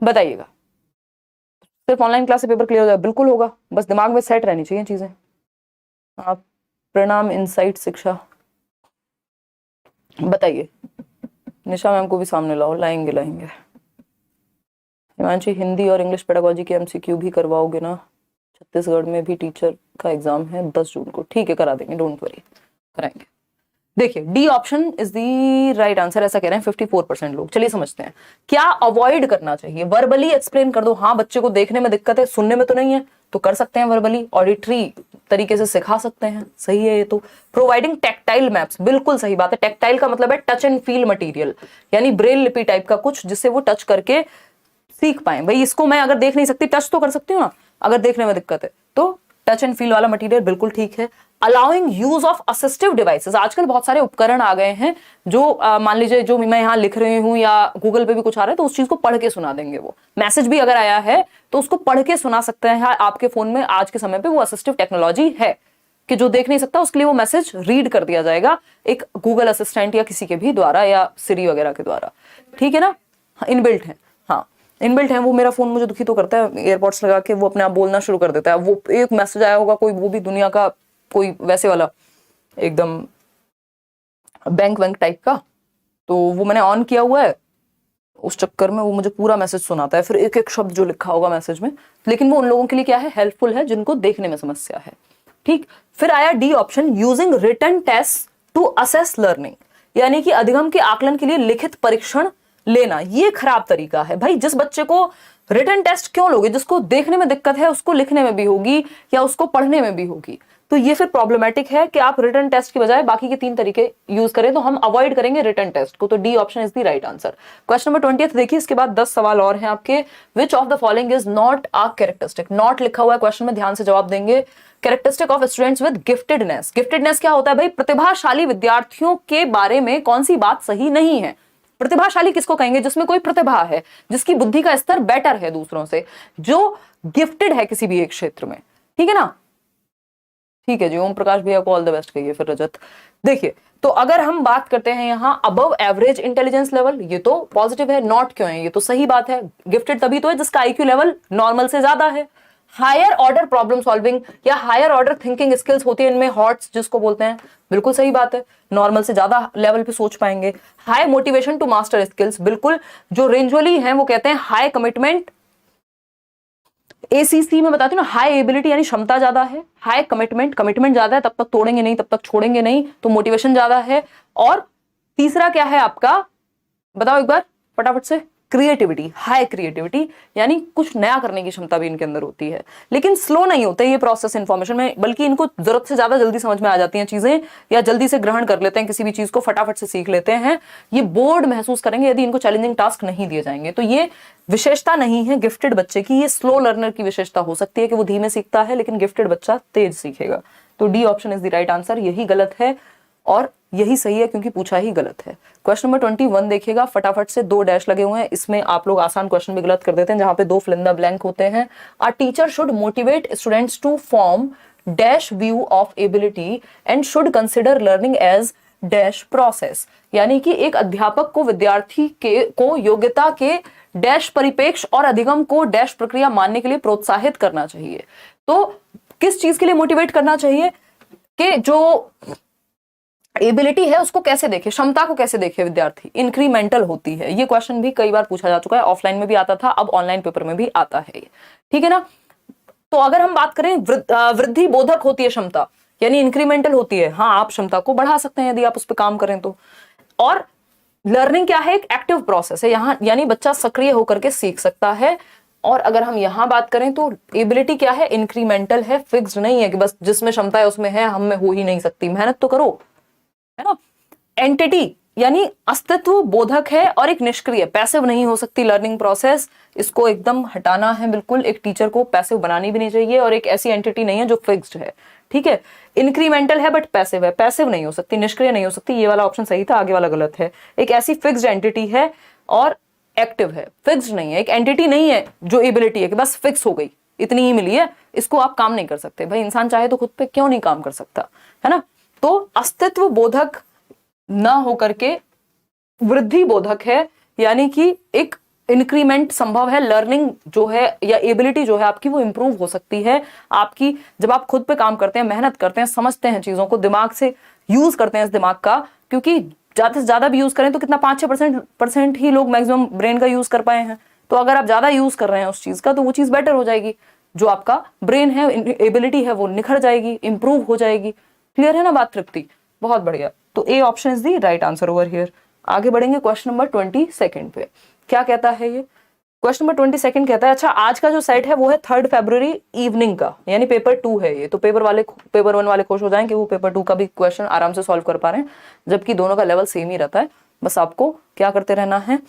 बताइएगा। सिर्फ ऑनलाइन क्लास से पेपर क्लियर हो जाए? बिल्कुल होगा, बस दिमाग में सेट रहनी चाहिए चीजें। आप प्रणाम इनसाइट शिक्षा, बताइए। निशा मैम को भी सामने लाओ, लाएंगे लाएंगे। हिमांशी, हिंदी और इंग्लिश पेडागोजी के एमसीक्यू भी करवाओगे ना? छत्तीसगढ़ में भी टीचर का एग्जाम है 10 जून को, ठीक है करा देंगे, डोंट वरी, कराएंगे। देखिए D option is the right answer, ऐसा कह रहे हैं 54% लोग। चलिए समझते हैं क्या अवॉइड करना चाहिए। वर्बली एक्सप्लेन कर दो, हाँ बच्चे को देखने में दिक्कत है, सुनने में तो नहीं है, तो कर सकते हैं वर्बली, ऑडिटरी तरीके से सिखा सकते हैं, सही है ये तो। प्रोवाइडिंग टेक्टाइल मैप्स, बिल्कुल सही बात है। टेक्टाइल का मतलब है टच एंड फील मटेरियल, यानी ब्रेल लिपि टाइप का कुछ जिससे वो टच करके सीख पाए। भाई इसको मैं अगर देख नहीं सकती, टच तो कर सकती हूँ ना, अगर देखने में दिक्कत है तो टच एंड फील वाला मटेरियल बिल्कुल ठीक है। Allowing use of assistive devices, आजकल बहुत सारे उपकरण आ गए हैं जो मान लीजिए जो मैं यहाँ लिख रही हूँ या गूगल पे भी कुछ आ रहा है तो उस चीज को पढ़ के सुना देंगे। वो मैसेज भी अगर आया है तो उसको पढ़ के सुना सकते हैं आपके फोन में। आज के समय पे वो असिस्टिव टेक्नोलॉजी है कि जो देख नहीं सकता उसके लिए वो मैसेज रीड कर दिया जाएगा एक गूगल असिस्टेंट या किसी के भी द्वारा या सिरी वगैरह के द्वारा, ठीक है ना, इनबिल्ट है। हाँ इनबिल्ट है, वो मेरा फोन मुझे दुखी तो करता है, एयरपोर्ट्स लगा के वो अपने आप बोलना शुरू कर देता है। वो एक मैसेज आया होगा कोई, वो भी दुनिया का कोई वैसे वाला एकदम बैंक वैंक टाइप का, तो वो मैंने ऑन किया हुआ है, उस चक्कर में वो मुझे पूरा मैसेज सुनाता है, फिर एक एक शब्द जो लिखा होगा मैसेज में। लेकिन वो उन लोगों के लिए क्या है, हेल्पफुल है जिनको देखने में समस्या है। ठीक, फिर आया D option, using written test to assess learning, यानी कि अधिगम के आकलन के लिए लिखित परीक्षण लेना। ये खराब तरीका है भाई। जिस बच्चे को रिटन टेस्ट क्यों लोगे, जिसको देखने में दिक्कत है उसको लिखने में भी होगी या उसको पढ़ने में भी होगी, तो ये फिर प्रॉब्लमेटिक है कि आप रिटन टेस्ट की बजाय बाकी के 3 तरीके यूज करें, तो हम अवॉइड करेंगे रिटन टेस्ट को। तो D option is the right answer. Question number 20 देखिए, इसके बाद 10 सवाल और हैं आपके। विच of the following is not a characteristic, not लिखा हुआ है क्वेश्चन में, ध्यान से जवाब देंगे। Characteristic of students with giftedness, giftedness क्या होता है भाई? प्रतिभाशाली विद्यार्थियों के बारे में कौन सी बात सही नहीं है? प्रतिभाशाली किसको कहेंगे? जिसमें कोई प्रतिभा है, जिसकी बुद्धि का स्तर बेटर है दूसरों से, जो गिफ्टेड है किसी भी एक क्षेत्र में, ठीक है ना? ठीक है जी, ओम प्रकाश भैया को ऑल द बेस्ट कहिए। फिर रजत, देखिए तो अगर हम बात करते हैं यहाँ अबव एवरेज इंटेलिजेंस लेवल, ये तो पॉजिटिव है। नॉट क्यों है? ये तो सही बात है। गिफ्टेड तभी तो है जिसका आईक्यू लेवल नॉर्मल से ज्यादा है। हायर ऑर्डर प्रॉब्लम सॉल्विंग या हायर ऑर्डर थिंकिंग स्किल्स होती है इनमें, हॉट्स जिसको बोलते हैं, बिल्कुल सही बात है, नॉर्मल से ज्यादा लेवल पे सोच पाएंगे। High motivation to master skills, बिल्कुल, जो रेंजोली हैं वो कहते हैं हाई कमिटमेंट। एसीसी में बताती हूँ ना, हाई एबिलिटी यानी क्षमता ज्यादा है, हाई कमिटमेंट, कमिटमेंट ज्यादा है, तब तक तोड़ेंगे नहीं, तब तक छोड़ेंगे नहीं, तो मोटिवेशन ज्यादा है। और तीसरा क्या है आपका, बताओ एक बार फटाफट से? क्रिएटिविटी, हाई क्रिएटिविटी, यानी कुछ नया करने की क्षमता भी इनके अंदर होती है। लेकिन स्लो नहीं होते ये प्रोसेस इंफॉर्मेशन में, बल्कि इनको जरूरत से ज्यादा जल्दी समझ में आ जाती हैं चीजें, या जल्दी से ग्रहण कर लेते हैं किसी भी चीज को, फटाफट से सीख लेते हैं। ये बोर्ड महसूस करेंगे यदि इनको चैलेंजिंग टास्क नहीं दिए जाएंगे। तो ये विशेषता नहीं है गिफ्टेड बच्चे की, ये स्लो लर्नर की विशेषता हो सकती है कि वो धीमे सीखता है, लेकिन गिफ्टेड बच्चा तेज सीखेगा। तो D option is the right answer. यही गलत है और यही सही है क्योंकि पूछा ही गलत है। क्वेश्चन नंबर 21 देखिएगा, फटाफट से 2 डैश लगे हुए हैं, इसमें आप लोग आसान क्वेश्चन भी गलत कर देते हैं जहां पे 2 फिल इन द ब्लैंक होते हैं। A teacher should motivate students to form dash view of ability and should consider learning as dash process, यानी कि एक अध्यापक को विद्यार्थी को योग्यता के डैश परिपेक्ष और अधिगम को डैश प्रक्रिया मानने के लिए प्रोत्साहित करना चाहिए। तो किस चीज के लिए मोटिवेट करना चाहिए? कि जो एबिलिटी है उसको कैसे देखे, क्षमता को कैसे देखे विद्यार्थी, इंक्रीमेंटल होती है। ये क्वेश्चन भी कई बार पूछा जा चुका है, ऑफलाइन में भी आता था, अब ऑनलाइन पेपर में भी आता है, ठीक है ना? तो अगर हम बात करें वृद्धि बोधक होती है क्षमता, यानी इंक्रीमेंटल होती है। हाँ, आप क्षमता को बढ़ा सकते हैं यदि आप उस पर काम करें तो। और लर्निंग क्या है? एक एक्टिव प्रोसेस है यहाँ, यानी बच्चा सक्रिय होकर के सीख सकता है। और अगर हम यहाँ बात करें तो एबिलिटी क्या है? इंक्रीमेंटल है, फिक्स्ड नहीं है कि बस जिसमें क्षमता है उसमें है, हम में हो ही नहीं सकती, मेहनत तो करो, है ना? एंटिटी यानी अस्तित्व बोधक है और एक निष्क्रिय, पैसिव नहीं हो सकती लर्निंग प्रोसेस, इसको एकदम हटाना है बिल्कुल। एक टीचर को पैसिव बनानी भी नहीं चाहिए, और एक ऐसी एंटिटी नहीं है जो फिक्स्ड है, ठीक है? इंक्रीमेंटल है बट पैसिव है, पैसिव नहीं हो सकती, निष्क्रिय नहीं हो सकती। ये वाला ऑप्शन सही था, आगे वाला गलत है। एक ऐसी फिक्स्ड एंटिटी है और एक्टिव है, फिक्स्ड नहीं है। एक एंटिटी नहीं है जो एबिलिटी है कि बस फिक्स हो गई, इतनी ही मिली है, इसको आप काम नहीं कर सकते। भाई इंसान चाहे तो खुद पे क्यों नहीं काम कर सकता, है ना? तो अस्तित्व बोधक ना होकर के वृद्धि बोधक है, यानी कि एक इंक्रीमेंट संभव है। लर्निंग जो है या एबिलिटी जो है आपकी, वो इंप्रूव हो सकती है आपकी जब आप खुद पे काम करते हैं, मेहनत करते हैं, समझते हैं चीजों को, दिमाग से यूज करते हैं इस दिमाग का। क्योंकि ज्यादा से ज्यादा भी यूज करें तो कितना 5-6% ही लोग मैक्सिमम ब्रेन का यूज कर पाए हैं। तो अगर आप ज्यादा यूज कर रहे हैं उस चीज का, तो वो चीज बेटर हो जाएगी, जो आपका ब्रेन है, एबिलिटी है, वो निखर जाएगी, इंप्रूव हो जाएगी। क्लियर है ना बात तृप्ति? बहुत बढ़िया। तो A option is the right answer over here. आगे बढ़ेंगे क्वेश्चन नंबर 22 पे। क्या कहता है ये क्वेश्चन नंबर 22? कहता है, अच्छा आज का जो सेट है वो है 3 फरवरी इवनिंग का, यानी पेपर 2 है ये। तो पेपर 1 वाले खुश हो जाएं कि वो पेपर 2 का भी क्वेश्चन आराम से सॉल्व कर पा रहे हैं, जबकि दोनों का लेवल सेम ही रहता है। बस आपको क्या करते रहना है,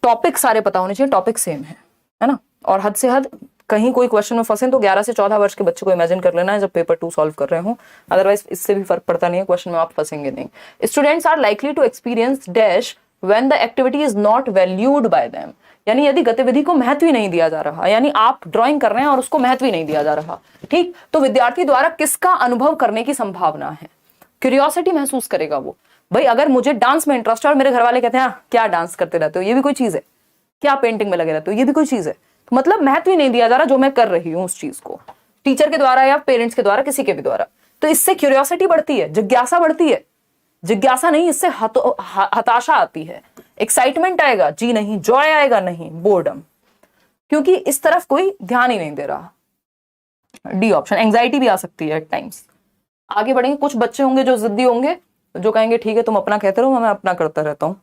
टॉपिक सारे पता होने चाहिए, टॉपिक सेम है ना? और हद से हद कहीं कोई क्वेश्चन में फंसे तो 11 से 14 वर्ष के बच्चे को इमेजिन कर लेना है जब पेपर 2 सॉल्व कर रहे हो, अदरवाइज इससे भी फर्क पड़ता नहीं है, क्वेश्चन में आप फंसेंगे नहीं। Students are likely to experience dash when the activity is not valued by them, यानी यदि गतिविधि को महत्व ही नहीं दिया जा रहा, यानी आप ड्राइंग कर रहे हैं और उसको महत्व ही नहीं दिया जा रहा, ठीक? तो विद्यार्थी द्वारा किसका अनुभव करने की संभावना है? क्यूरियोसिटी महसूस करेगा वो। भाई अगर मुझे डांस में इंटरेस्ट है और मेरे घर वाले कहते हैं क्या डांस करते रहते हो, ये भी कोई चीज है? क्या पेंटिंग में लगे रहते हो, ये भी कोई चीज है? तो मतलब महत्व ही नहीं दिया जा रहा जो मैं कर रही हूं उस चीज को, टीचर के द्वारा या पेरेंट्स के द्वारा, किसी के भी द्वारा। तो इससे क्यूरियोसिटी बढ़ती है, जिज्ञासा बढ़ती है। जिज्ञासा नहीं, इससे हताशा आती है। एक्साइटमेंट आएगा जी नहीं, जॉय आएगा नहीं, बोर्डम, क्योंकि इस तरफ कोई ध्यान ही नहीं दे रहा। D option. एंजाइटी भी आ सकती है एट टाइम्स। आगे बढ़ेंगे, कुछ बच्चे होंगे जो जिद्दी होंगे, जो कहेंगे ठीक है तुम अपना कहते रहो, मैं अपना करता रहता हूँ।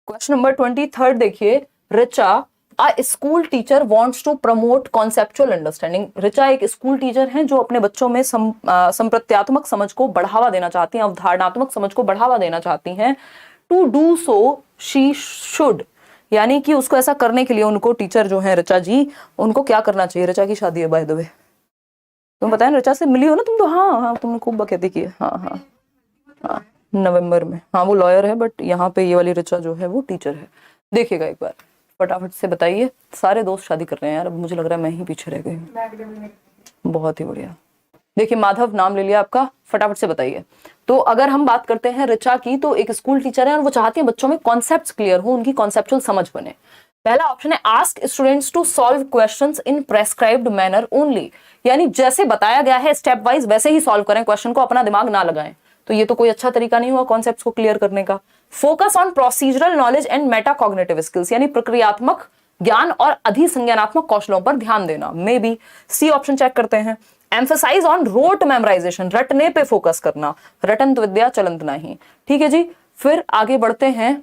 क्वेश्चन नंबर 23 देखिए, Richa a school teacher wants to promote conceptual understanding. Richa एक स्कूल टीचर हैं जो अपने बच्चों में संप्रत्यात्मक समझ को बढ़ावा देना चाहती हैं, अवधारणात्मक समझ को बढ़ावा देना चाहती हैं। To do so she should, यानी कि उसको ऐसा करने के लिए उनको, टीचर जो है ऋचा जी, उनको क्या करना चाहिए। ऋचा की शादी है बाय द वे, तुम पता है ऋचा से मिली हो ना तुम तो? हाँ हाँ, तुमने खूब बकैती की है। हाँ हाँ हाँ, नवंबर में। हाँ वो लॉयर है, बट यहाँ पे ये वाली ऋचा जो है वो टीचर है। देखिएगा एक बार, फटाफट से बताइए। सारे दोस्त शादी कर रहे हैं यार, अब मुझे लग रहा है मैं ही पीछे रह गई हूँ। बहुत ही बढ़िया। देखिए माधव नाम ले लिया आपका, फटाफट से बताइए। तो अगर हम बात करते हैं ऋचा की, तो एक स्कूल टीचर है और वो चाहती है बच्चों में कॉन्सेप्ट्स क्लियर हो, उनकी कॉन्सेप्चुअल समझ बने। पहला ऑप्शन है ask students to solve questions in prescribed manner only, यानी जैसे बताया गया है स्टेप वाइज वैसे ही सॉल्व करें क्वेश्चन को, अपना दिमाग ना लगाएं। तो ये तो कोई अच्छा तरीका नहीं हुआ कॉन्सेप्ट्स को क्लियर करने का। Focus on procedural knowledge and metacognitive skills, यानी प्रक्रियात्मक ज्ञान और अधिसंज्ञानात्मक कौशलों पर ध्यान देना। May be C option check करते हैं। एम्फेसाइज ऑन रोट मेमोराइजेशन, रटने पे फोकस करना, रटंत विद्या चलंत नहीं। ठीक है जी, फिर आगे बढ़ते हैं।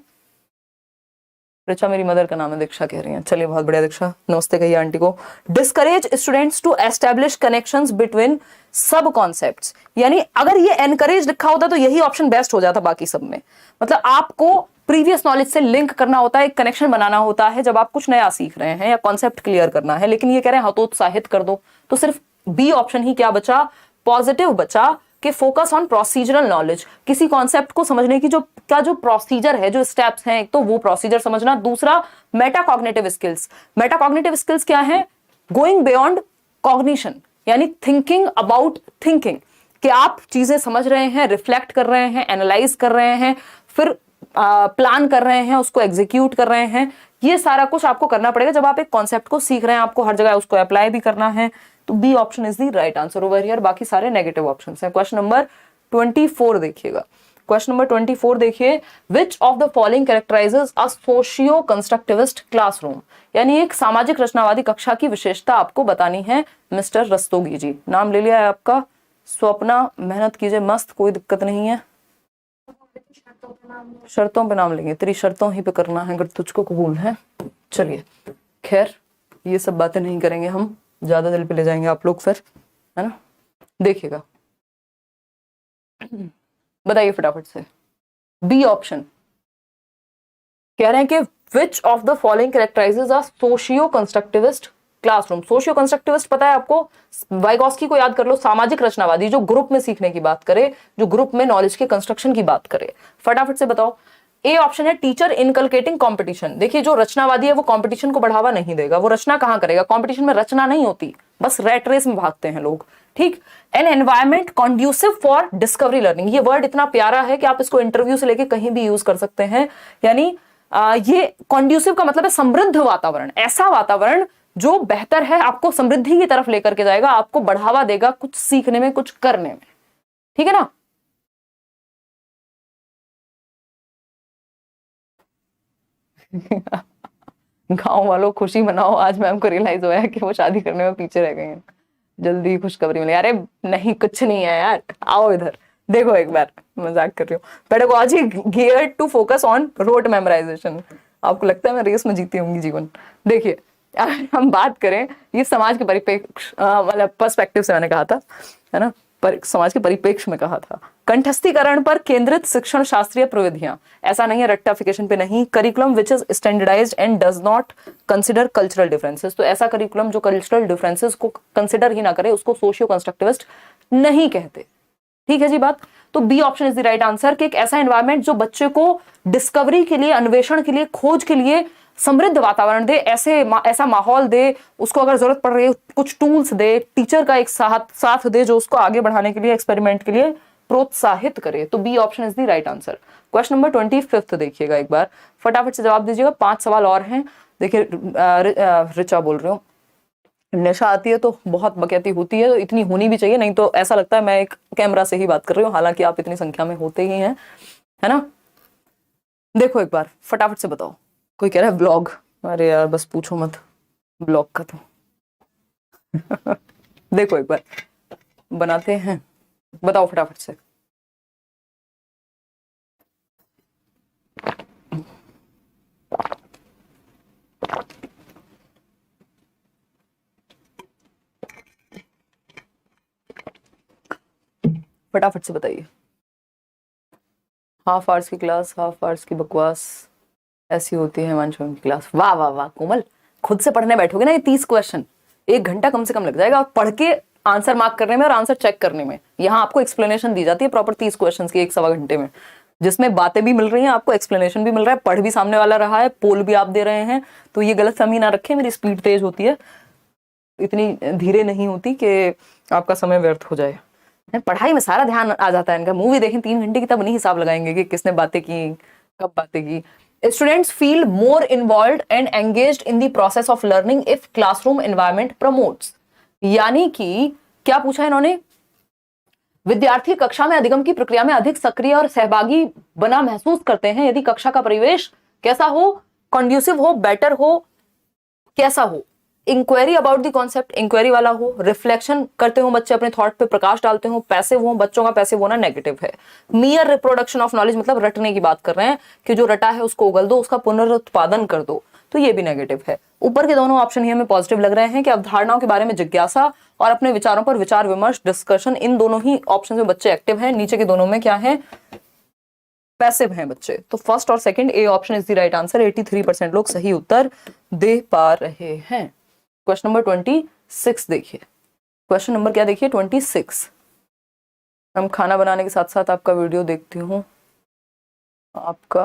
ऋचा मेरी मदर का नाम है, दीक्षा कह रही हैं। चलिए बहुत बढ़िया दीक्षा, नमस्ते कहिए आंटी को। Discourage students to establish connections between sub concepts, यानी अगर ये एनकरेज लिखा होता तो यही ऑप्शन बेस्ट हो जाता बाकी सब में। मतलब आपको प्रीवियस नॉलेज से लिंक करना होता है, एक कनेक्शन बनाना होता है जब आप कुछ नया सीख रहे हैं या कॉन्सेप्ट क्लियर करना है। लेकिन ये कह रहे हैं हतोत्साहित कर दो, तो सिर्फ बी ऑप्शन ही क्या बचा, पॉजिटिव बचा कि फोकस ऑन प्रोसीजरल नॉलेज, किसी कॉन्सेप्ट को समझने की जो प्रोसीजर है, जो स्टेप्स हैं, एक तो वो प्रोसीजर समझना, दूसरा मेटाकॉग्निटिव स्किल्स। मेटाकॉग्निटिव स्किल्स क्या है, गोइंग बियॉन्ड कॉग्निशन, यानी थिंकिंग अबाउट थिंकिंग, कि आप चीजें समझ रहे हैं, रिफ्लेक्ट कर रहे हैं, एनालाइज कर रहे हैं, फिर प्लान कर रहे हैं, उसको एग्जीक्यूट कर रहे हैं। ये सारा कुछ आपको करना पड़ेगा जब आप एक कॉन्सेप्ट को सीख रहे हैं, आपको हर जगह उसको अप्लाई भी करना है। तो B option is the right answer over here, बाकी सारे नेगेटिव ऑप्शंस हैं। क्वेश्चन नंबर 24 देखिएगा। क्वेश्चन नंबर 24 देखिए, which of the following characterises a socio constructivist classroom, यानी एक सामाजिक रचनावादी कक्षा की विशेषता आपको बतानी है। मिस्टर रस्तोगी जी, नाम ले लिया है आपका। स्वप्ना, मेहनत कीजिए मस्त, कोई दिक्कत नहीं है। शर्तों पे नाम लेंगे, तेरी शर्तों ही पे करना है अगर तुझको कबूल है। चलिए खैर, ये सब बातें नहीं करेंगे हम, ज्यादा दिल पे ले जाएंगे आप लोग फिर, है ना। देखिएगा, बताइए फटाफट से। बी ऑप्शन कह रहे हैं कि विच of the following characterises a socio constructivist classroom. Socio constructivist पता है आपको, वाइगॉस्की को याद कर लो, सामाजिक रचनावादी, जो ग्रुप में सीखने की बात करे, जो ग्रुप में नॉलेज के कंस्ट्रक्शन की बात करे। फटाफट से बताओ। ए ऑप्शन है टीचर इनकलकेटिंग कंपटीशन। देखिए जो रचनावादी है वो कंपटीशन को बढ़ावा नहीं देगा, वो रचना कहां करेगा, कंपटीशन में रचना नहीं होती, बस रैट रेस में भागते हैं लोग। ठीक। An environment conducive for discovery learning, ये वर्ड इतना प्यारा है कि आप इसको इंटरव्यू से लेके कहीं भी यूज कर सकते हैं। यानी ये कॉन्ड्यूसिव का मतलब है समृद्ध वातावरण, ऐसा वातावरण जो बेहतर है, आपको समृद्धि की तरफ लेकर के जाएगा, आपको बढ़ावा देगा कुछ सीखने में, कुछ करने में। ठीक है ना। गांव वालों खुशी मनाओ, आज मैम को रियलाइज हुआ है कि वो शादी करने में पीछे रह गई हैं, जल्दी खुशखबरी मिली। अरे नहीं कुछ नहीं है यार, आओ इधर देखो एक बार, मजाक कर रही हूँ। Pedagogy geared to focus on rote memorisation. आपको लगता है मैं रेस में जीती होंगी जीवन। देखिए अगर हम बात करें ये समाज के परिप्रेक्ष्य मतलब पर्सपेक्टिव से मैंने कहा था, है ना, पर समाज के परिप्रेक्ष्य में कहा था। कंठस्थीकरण पर केंद्रित शिक्षण शास्त्रीय प्रविधियां, ऐसा नहीं है रट्टाफिकेशन पे नहीं। Curriculum which is standardised and does not consider cultural differences, तो ऐसा करिकुलम जो कल्चरल डिफरेंसेस को कंसिडर ही ना करे उसको सोशियो कंस्ट्रक्टिविस्ट नहीं कहते। ठीक है जी बात। तो B option is the right answer, कि एक ऐसा एनवायरमेंट जो बच्चे को डिस्कवरी के लिए, अन्वेषण के लिए, खोज के लिए समृद्ध वातावरण दे, ऐसा माहौल दे, उसको अगर जरूरत पड़ रही है कुछ टूल्स दे, टीचर का एक साथ दे जो उसको आगे बढ़ाने के लिए, एक्सपेरिमेंट के लिए प्रोत्साहित करे। तो B option is the right answer. Question number 25 देखिएगा एक बार, फटाफट से जवाब दीजिएगा, 5 सवाल और हैं। देखिए ऋचा बोल रही हूँ, नशा आती है तो बहुत बकैती होती है, तो इतनी होनी भी चाहिए, नहीं तो ऐसा लगता है मैं एक कैमरा से ही बात कर रही हूँ, हालांकि आप इतनी संख्या में होते ही हैं, है ना। देखो एक बार फटाफट से बताओ। कोई कह रहा है ब्लॉग, अरे यार बस पूछो मत ब्लॉग का तो। देखो एक बार बनाते हैं, बताओ फटाफट से। फटाफट से बताइए। हाफ आवर्स की क्लास, हाफ आवर्स की बकवास, ऐसी होती है हिमांशु की क्लास। वाह वाह वाह कोमल, खुद से पढ़ने बैठोगे ना ये 30 क्वेश्चन, 1 घंटा कम से कम लग जाएगा और पढ़ के आंसर मार्क करने में और आंसर चेक करने में। यहाँ आपको एक्सप्लेनेशन दी जाती है प्रॉपर 30 क्वेश्चन की 1 सवा घंटे में, जिसमें बातें भी मिल रही हैं आपको, एक्सप्लेनेशन भी मिल रहा है, पढ़ भी सामने वाला रहा है, पोल भी आप दे रहे हैं। तो ये गलत फहमी ना रखें, मेरी स्पीड तेज होती है, इतनी धीरे नहीं होती कि आपका समय व्यर्थ हो जाए। पढ़ाई में सारा ध्यान आ जाता है इनका। मूवी देखें 3 घंटे की, तब नहीं हिसाब लगाएंगे कि किसने बातें की, कब बातें की। Students feel more involved and engaged in the process of learning if classroom environment promotes. यानी कि क्या पूछा इन्होंने, विद्यार्थी कक्षा में अधिगम की प्रक्रिया में अधिक सक्रिय और सहभागी बना महसूस करते हैं यदि कक्षा का परिवेश कैसा हो, कंड्यूसिव हो, बेटर हो, कैसा हो, inquiry about the concept, inquiry वाला हो, रिफ्लेक्शन करते हो बच्चे, अपने थॉट पे प्रकाश डालते हो, पैसिव हो, बच्चों का पैसिव होना नेगेटिव है। मियर रिप्रोडक्शन ऑफ नॉलेज, मतलब रटने की बात कर रहे हैं कि जो रटा है उसको उगल दो, उसका पुनरुत्पादन कर दो, तो ये भी नेगेटिव है। ऊपर के दोनों ऑप्शन ही हमें पॉजिटिव लग रहे हैं कि अवधारणाओं के बारे में जिज्ञासा और अपने विचारों पर विचार विमर्श, डिस्कशन, इन दोनों ही ऑप्शन में बच्चे एक्टिव हैं। नीचे के दोनों में क्या है, पैसिव हैं बच्चे। तो फर्स्ट और second A option is the right answer. 83% लोग सही उत्तर दे पा रहे हैं। क्वेश्चन नंबर 26 देखिए। क्वेश्चन नंबर क्या देखिए, 26। हम खाना बनाने के साथ साथ आपका वीडियो देखती हूँ। आपका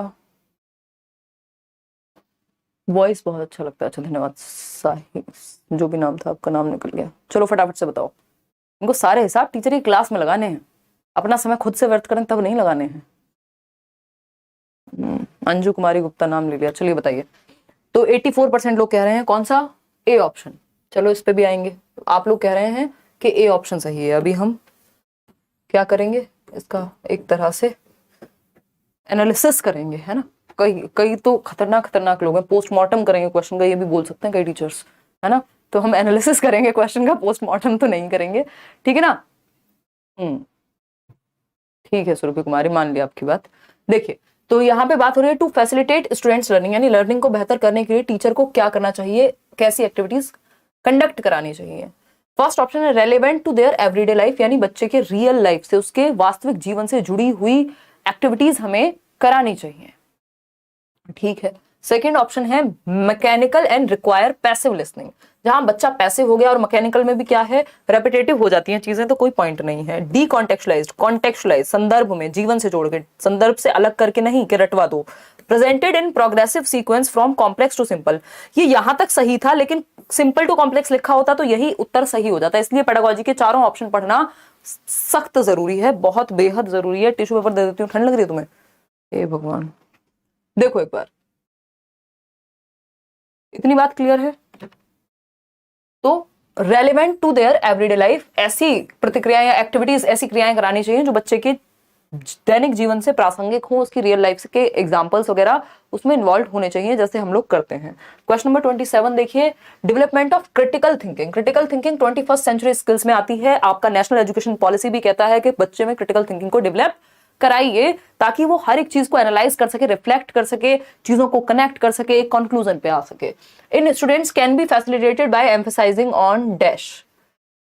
वॉइस बहुत अच्छा लगता है। अच्छा धन्यवाद साहिब, जो भी नाम था आपका, नाम निकल गया। चलो फटाफट से बताओ। इनको सारे हिसाब टीचर की क्लास में लगाने हैं, अपना समय खुद से व्यर्थ करें तब नहीं लगाने हैं। अंजू कुमारी गुप्ता नाम ले लिया। चलिए बताइए। तो 84% लोग कह रहे हैं कौन सा, ए ऑप्शन। चलो इस पे भी आएंगे। आप लोग कह रहे हैं कि ए ऑप्शन सही है। अभी हम क्या करेंगे, इसका एक तरह से एनालिसिस करेंगे, है ना। कई तो खतरनाक लोग हैं, पोस्टमार्टम करेंगे क्वेश्चन का, ये भी बोल सकते हैं कई टीचर्स, है ना। तो हम एनालिसिस करेंगे क्वेश्चन का, पोस्टमार्टम तो नहीं करेंगे, ठीक है ना। ठीक है सुरभि कुमारी, मान लिया आपकी बात। देखिए तो यहाँ पे बात हो रही है टू फैसिलिटेट स्टूडेंट्स लर्निंग, यानी लर्निंग को बेहतर करने के लिए टीचर को क्या करना चाहिए, कैसी एक्टिविटीज कंडक्ट करानी चाहिए। फर्स्ट ऑप्शन है relevant to their everyday life, यानी बच्चे के रियल लाइफ से, उसके वास्तविक जीवन से जुड़ी हुई एक्टिविटीज हमें करानी चाहिए, ठीक है। सेकेंड ऑप्शन है mechanical and require passive listening, जहां बच्चा पैसिव हो गया और मैकेनिकल में भी क्या है, रेपिटेटिव हो जाती हैं चीजें, तो कोई पॉइंट नहीं है। डी कॉन्टेक्चुअलाइज्ड, कॉन्टेक्चुअलाइज संदर्भ में, जीवन से जोड़ के, संदर्भ से अलग करके नहीं कि रटवा दो। Presented in progressive sequence from complex to simple, ये यहां तक सही था, लेकिन सिंपल टू कॉम्प्लेक्स लिखा होता तो यही उत्तर सही हो जाता। इसलिए पेडागोजी के चारों ऑप्शन पढ़ना सख्त जरूरी है, बहुत बेहद जरूरी है। टिश्यू पेपर दे देती हूँ, ठंड लग रही है तुम्हें, हे भगवान। देखो एक बार, इतनी बात क्लियर है। तो relevant to their everyday life, ऐसी प्रतिक्रियाएं या एक्टिविटीज, ऐसी क्रियाएं करानी चाहिए जो बच्चे के दैनिक जीवन से प्रासंगिक हो, उसकी रियल लाइफ के एग्जांपल्स वगैरह उसमें इन्वॉल्व होने चाहिए, जैसे हम लोग करते हैं। क्वेश्चन नंबर 27 देखिए, development of critical thinking. Critical thinking 21st century skills में आती है। आपका नेशनल एजुकेशन पॉलिसी भी कहता है कि बच्चे में क्रिटिकल थिंकिंग को डेवलप कराइए, ताकि वो हर एक चीज को एनालाइज कर सके, रिफ्लेक्ट कर सके, चीजों को कनेक्ट कर सके, एक कंक्लूजन पे आ सके। इन students can be facilitated by emphasising on dash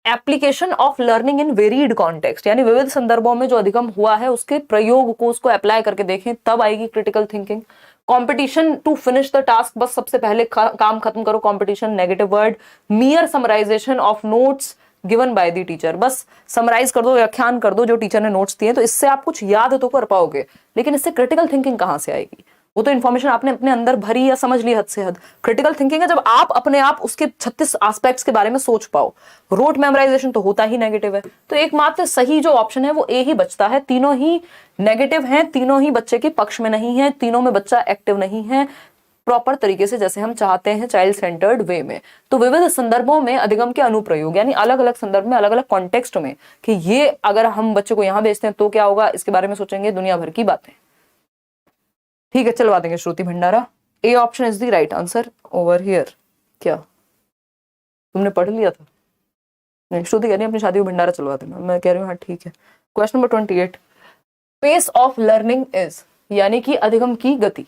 application of learning in varied context, यानी विविध संदर्भों में जो अधिगम हुआ है उसके प्रयोग को, उसको अप्लाई करके देखें, तब आएगी critical thinking. Competition to finish the task, बस सबसे पहले काम खत्म करो, competition negative word. Mere summarisation of notes given by the teacher, बस समराइज कर दो, व्याख्यान कर दो जो टीचर ने नोट्स दिए, तो इससे आप कुछ याद तो कर पाओगे, लेकिन इससे क्रिटिकल थिंकिंग कहां से आएगी। वो तो इन्फॉर्मेशन आपने अपने अंदर भरी या समझ ली हद से हद। क्रिटिकल थिंकिंग है जब आप अपने आप उसके 36 एस्पेक्ट्स के बारे में सोच पाओ। रोट मेमोराइजेशन तो होता ही नेगेटिव है। तो एकमात्र सही जो ऑप्शन है वो ए ही बचता है। तीनों ही नेगेटिव हैं, तीनों ही बच्चे के पक्ष में नहीं है, तीनों में बच्चा एक्टिव नहीं है प्रॉपर तरीके से, जैसे हम चाहते हैं चाइल्ड सेंटर्ड वे में। तो विविध संदर्भों में अधिगम के अनुप्रयोग, यानी अलग अलग संदर्भ में, अलग अलग कॉन्टेक्स्ट में, कि ये अगर हम बच्चे को यहां भेजते हैं तो क्या होगा, इसके बारे में सोचेंगे, दुनिया भर की बातें। ठीक है, चलवा देंगे Shruti Bhandara. A option is the right answer over here. क्या तुमने पढ़ लिया था? नहीं, श्रुति कह रही है अपनी शादी को भंडारा चलवा देना, मैं कह रही हूँ हाँ ठीक है। Question number 28, pace of learning is, यानी कि अधिगम की गति।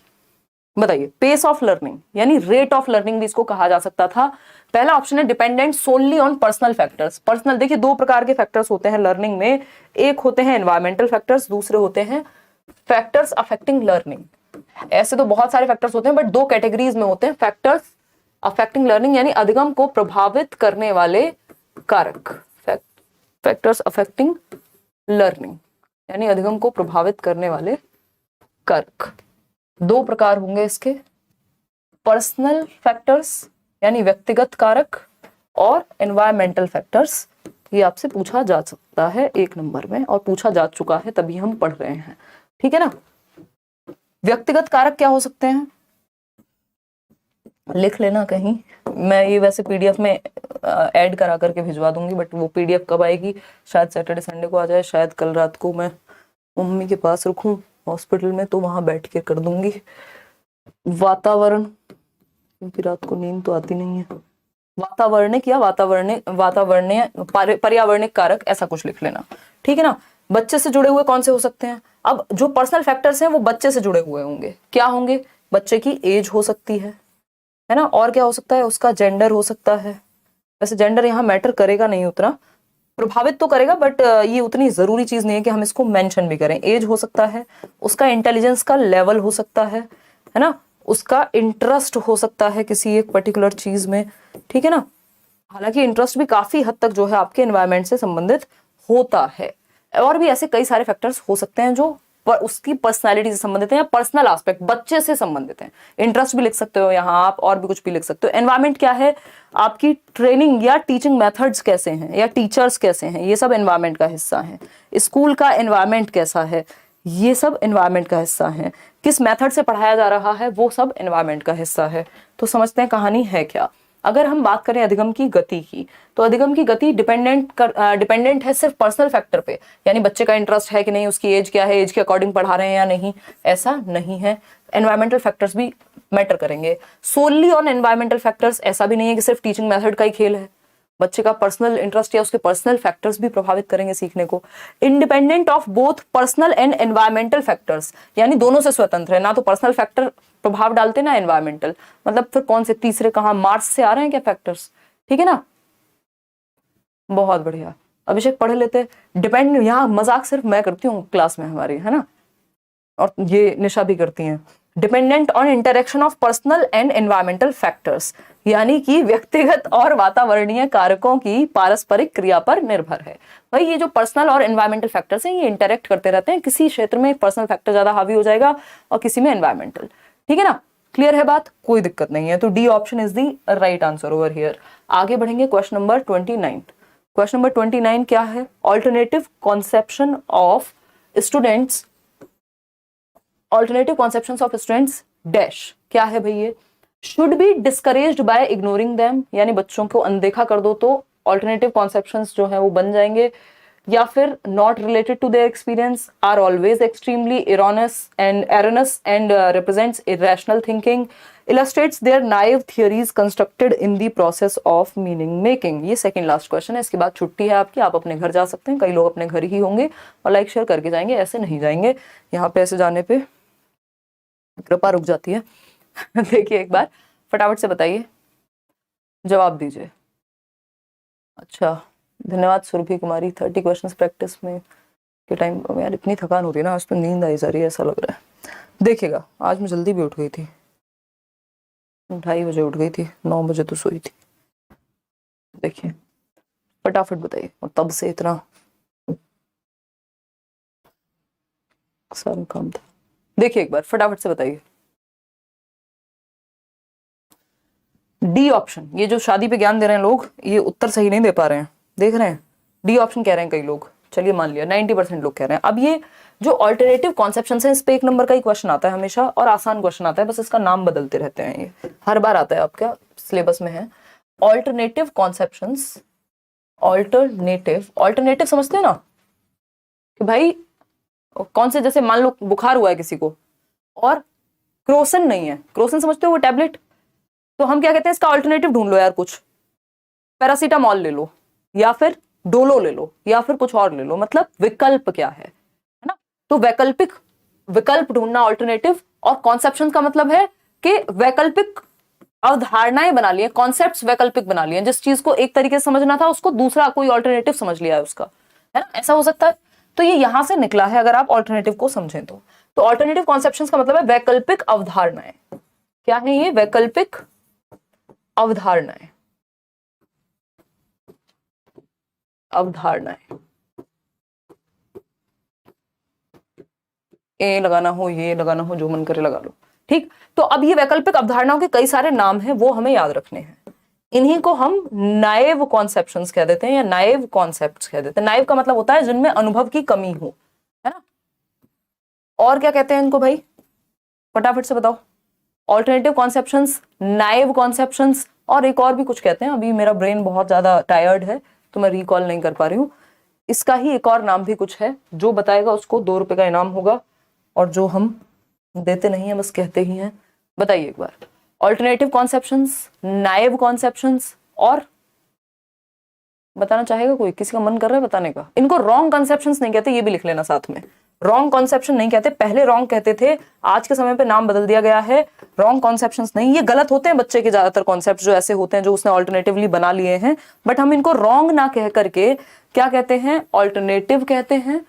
बताइए, पेस ऑफ लर्निंग यानी रेट ऑफ लर्निंग भी इसको कहा जा सकता था। पहला ऑप्शन है dependent solely on personal factors. Personal, देखिए दो प्रकार के फैक्टर्स होते हैं लर्निंग में, एक होते हैं एनवायरमेंटल फैक्टर्स, दूसरे होते हैं फैक्टर्स अफेक्टिंग लर्निंग। ऐसे तो बहुत सारे फैक्टर्स होते हैं बट दो कैटेगरीज में होते हैं, फैक्टर्स अफेक्टिंग लर्निंग यानी अधिगम को प्रभावित करने वाले कारक, फैक्टर्स अफेक्टिंग लर्निंग यानी अधिगम को प्रभावित करने वाले कारक। दो प्रकार होंगे इसके, पर्सनल फैक्टर्स यानी व्यक्तिगत कारक और एनवायरमेंटल फैक्टर्स। ये आपसे पूछा जा सकता है 1 नंबर में, और पूछा जा चुका है तभी हम पढ़ रहे हैं, ठीक है ना। व्यक्तिगत कारक क्या हो सकते हैं, लिख लेना कहीं, मैं ये वैसे पीडीएफ में ऐड करा करके भिजवा दूंगी, बट वो पीडीएफ कब आएगी, शायद सैटरडे संडे को आ जाए, शायद कल रात को मैं मम्मी के पास रुकूं हॉस्पिटल में तो वहां बैठ के कर दूंगी। वातावरण, क्योंकि रात को नींद तो आती नहीं है, वातावरणिक या वातावरणीय पर्यावरणिक कारक, ऐसा कुछ लिख लेना, ठीक है ना। बच्चे से जुड़े हुए कौन से हो सकते हैं, अब जो पर्सनल फैक्टर्स हैं वो बच्चे से जुड़े हुए होंगे, क्या होंगे, बच्चे की एज हो सकती है ना, और क्या हो सकता है, उसका जेंडर हो सकता है। वैसे जेंडर यहाँ मैटर करेगा नहीं उतना, प्रभावित तो करेगा बट ये उतनी जरूरी चीज नहीं है कि हम इसको मेंशन भी करें। एज हो सकता है, उसका इंटेलिजेंस का लेवल हो सकता है ना, उसका इंटरेस्ट हो सकता है किसी एक पर्टिकुलर चीज में, ठीक है ना। हालांकि इंटरेस्ट भी काफी हद तक जो है आपके एनवायरनमेंट से संबंधित होता है, और भी ऐसे कई सारे फैक्टर्स हो सकते हैं जो उसकी पर्सनालिटी से संबंधित है या पर्सनल एस्पेक्ट बच्चे से संबंधित है। इंटरेस्ट भी लिख सकते हो यहाँ आप, और भी कुछ भी लिख सकते हो। एनवायरनमेंट क्या है, आपकी ट्रेनिंग या टीचिंग मेथड्स कैसे हैं या टीचर्स कैसे हैं, ये सब एनवायरनमेंट का हिस्सा है। स्कूल का एनवायरनमेंट कैसा है, ये सब एनवायरनमेंट का हिस्सा है। किस मेथड से पढ़ाया जा रहा है, वो सब एनवायरनमेंट का हिस्सा है। तो समझते हैं कहानी है क्या। अगर हम बात करें अधिगम की गति की, तो अधिगम की गति डिपेंडेंट है सिर्फ पर्सनल फैक्टर पे, यानी बच्चे का इंटरेस्ट है कि नहीं, उसकी एज क्या है, एज के अकॉर्डिंग पढ़ा रहे हैं या नहीं, ऐसा नहीं है। एनवायरमेंटल फैक्टर्स भी मैटर करेंगे। सोनली ऑन एनवायरमेंटल फैक्टर्स, ऐसा भी नहीं है कि सिर्फ टीचिंग मेथड का ही खेल है, बच्चे का पर्सनल इंटरेस्ट या उसके पर्सनल फैक्टर्स भी प्रभावित करेंगे सीखने को। Independent of both personal and environmental factors, यानी दोनों से स्वतंत्र है, ना तो पर्सनल फैक्टर प्रभाव डालते ना एनवायरमेंटल, मतलब फिर कौन से तीसरे, कहां मार्स से आ रहे हैं क्या फैक्टर्स, ठीक है ना। बहुत बढ़िया, अभिषेक पढ़ लेते। डिपेंड, यहाँ मजाक सिर्फ मैं करती हूँ क्लास में हमारी, है ना, और ये निशा भी करती हैं। Dependent on interaction of personal and environmental factors, यानी कि व्यक्तिगत और वातावरणीय कारकों की पारस्परिक क्रिया पर निर्भर है। भाई ये जो पर्सनल और एनवायरमेंटल फैक्टर्स हैं ये इंटरेक्ट करते रहते हैं, किसी क्षेत्र में पर्सनल फैक्टर ज्यादा हावी हो जाएगा और किसी में एनवायरमेंटल, ठीक है ना। क्लियर है बात, कोई दिक्कत नहीं है। तो D option is the right answer over here. आगे बढ़ेंगे क्वेश्चन नंबर 29। क्वेश्चन नंबर 29 क्या है, alternative conception of students, alternative conceptions of students dash, क्या है भाई ये, should be discouraged by ignoring them, यानी बच्चों को अनदेखा कर दो तो ऑल्टरनेटिव कॉन्सेप्शंस जो है वो बन जाएंगे, या फिर not related to their experience, are always extremely erroneous and represents irrational thinking, illustrates their naive theories constructed in the process of meaning making। ये सेकंड लास्ट क्वेश्चन है, इसके बाद छुट्टी है आपकी, आप अपने घर जा सकते हैं। कई लोग अपने घर ही होंगे और लाइक शेयर करके जाएंगे, ऐसे नहीं जाएंगे, यहाँ पे ऐसे जाने पे कृपा रुक जाती है। देखिए एक बार फटाफट से बताइए, जवाब दीजिए। अच्छा, धन्यवाद सुरभि कुमारी। 30 क्वेश्चंस प्रैक्टिस में के टाइम, यार इतनी थकान हो रही है ना, आज तो नींद आई जा रही है ऐसा लग रहा है। देखिएगा, आज मैं जल्दी भी उठ गई थी, 2:30 बजे उठ गई थी, 9 बजे तो सोई थी। देखिए फटाफट बताइए, और तब से इतना सारा काम था। देखिए एक बार फटाफट से बताइए। डी ऑप्शन, ये जो शादी पे ज्ञान दे रहे हैं लोग, ये उत्तर सही नहीं दे पा रहे हैं, देख रहे हैं, डी ऑप्शन कह रहे हैं कई लोग। चलिए मान लिया 90% लोग कह रहे हैं। अब ये जो ऑल्टरनेटिव कॉन्सेप्शन है, इस पे 1 नंबर का ही क्वेश्चन आता है हमेशा, और आसान क्वेश्चन आता है, बस इसका नाम बदलते रहते हैं, ये हर बार आता है, आपका सिलेबस में है। ऑल्टरनेटिव कॉन्सेप्शंस, ऑल्टरनेटिव समझते हो ना, कि भाई कौन से, जैसे मान लो बुखार हुआ है किसी को और क्रोसिन नहीं है, क्रोसिन समझते हो वो टैबलेट, तो हम क्या कहते हैं, इसका ऑल्टरनेटिव ढूंढ लो यार, कुछ पैरासीटामॉल ले लो, या फिर डोलो ले लो, या फिर कुछ और ले लो, मतलब विकल्प क्या है ना। तो वैकल्पिक, विकल्प ढूंढना ऑल्टरनेटिव, और कॉन्सेप्शन का मतलब है कि वैकल्पिक अवधारणाएं बना लिए, कॉन्सेप्ट्स वैकल्पिक बना लिए, जिस चीज को एक तरीके से समझना था उसको दूसरा कोई ऑल्टरनेटिव समझ लिया है उसका, है ना, ऐसा हो सकता है। तो ये यहां से निकला है अगर आप ऑल्टरनेटिव को समझें तो ऑल्टरनेटिव कॉन्सेप्शंस का मतलब है वैकल्पिक अवधारणाएं। क्या है ये? वैकल्पिक अवधारणाएं, अवधारणाएं। ए लगाना हो, ये लगाना हो, जो मन करे लगा लो, ठीक। तो अब ये वैकल्पिक अवधारणाओं के कई सारे नाम हैं, वो हमें याद रखने हैं। इन्हीं को हम नाइव कॉन्सेप्शंस कह देते हैं या नाइव कॉन्सेप्ट्स कह देते हैं। नाइव का मतलब होता है जिनमें अनुभव की कमी हो, है ना। और क्या कहते हैं इनको भाई, फटाफट से बताओ। ऑल्टरनेटिव कॉन्सेप्शंस, नाइव कॉन्सेप्शंस, और एक और भी कुछ कहते हैं। अभी मेरा ब्रेन बहुत ज्यादा टायर्ड है तो मैं रिकॉल नहीं कर पा रही हूँ। इसका ही एक और नाम भी कुछ है, जो बताएगा उसको 2 रुपए का इनाम होगा, और जो हम देते नहीं है, बस कहते ही हैं। बताइए एक बार, ऑल्टरनेटिव कॉन्सेप्शंस, नाइव कॉन्सेप्शंस, और बताना चाहेगा कोई? किसी का मन कर रहा है बताने का? इनको रॉन्ग कॉन्सेप्शंस नहीं कहते, ये भी लिख लेना साथ में। रॉन्ग कॉन्सेप्शन नहीं कहते, पहले रॉन्ग कहते थे, आज के समय पे नाम बदल दिया गया है। रॉन्ग कॉन्सेप्शंस नहीं, ये गलत होते हैं बच्चे के ज्यादातर कॉन्सेप्ट जो ऐसे होते हैं जो उसने ऑल्टरनेटिवली बना लिए हैं, बट हम इनको रॉन्ग ना कह करके क्या कहते हैं? ऑल्टरनेटिव कहते हैं,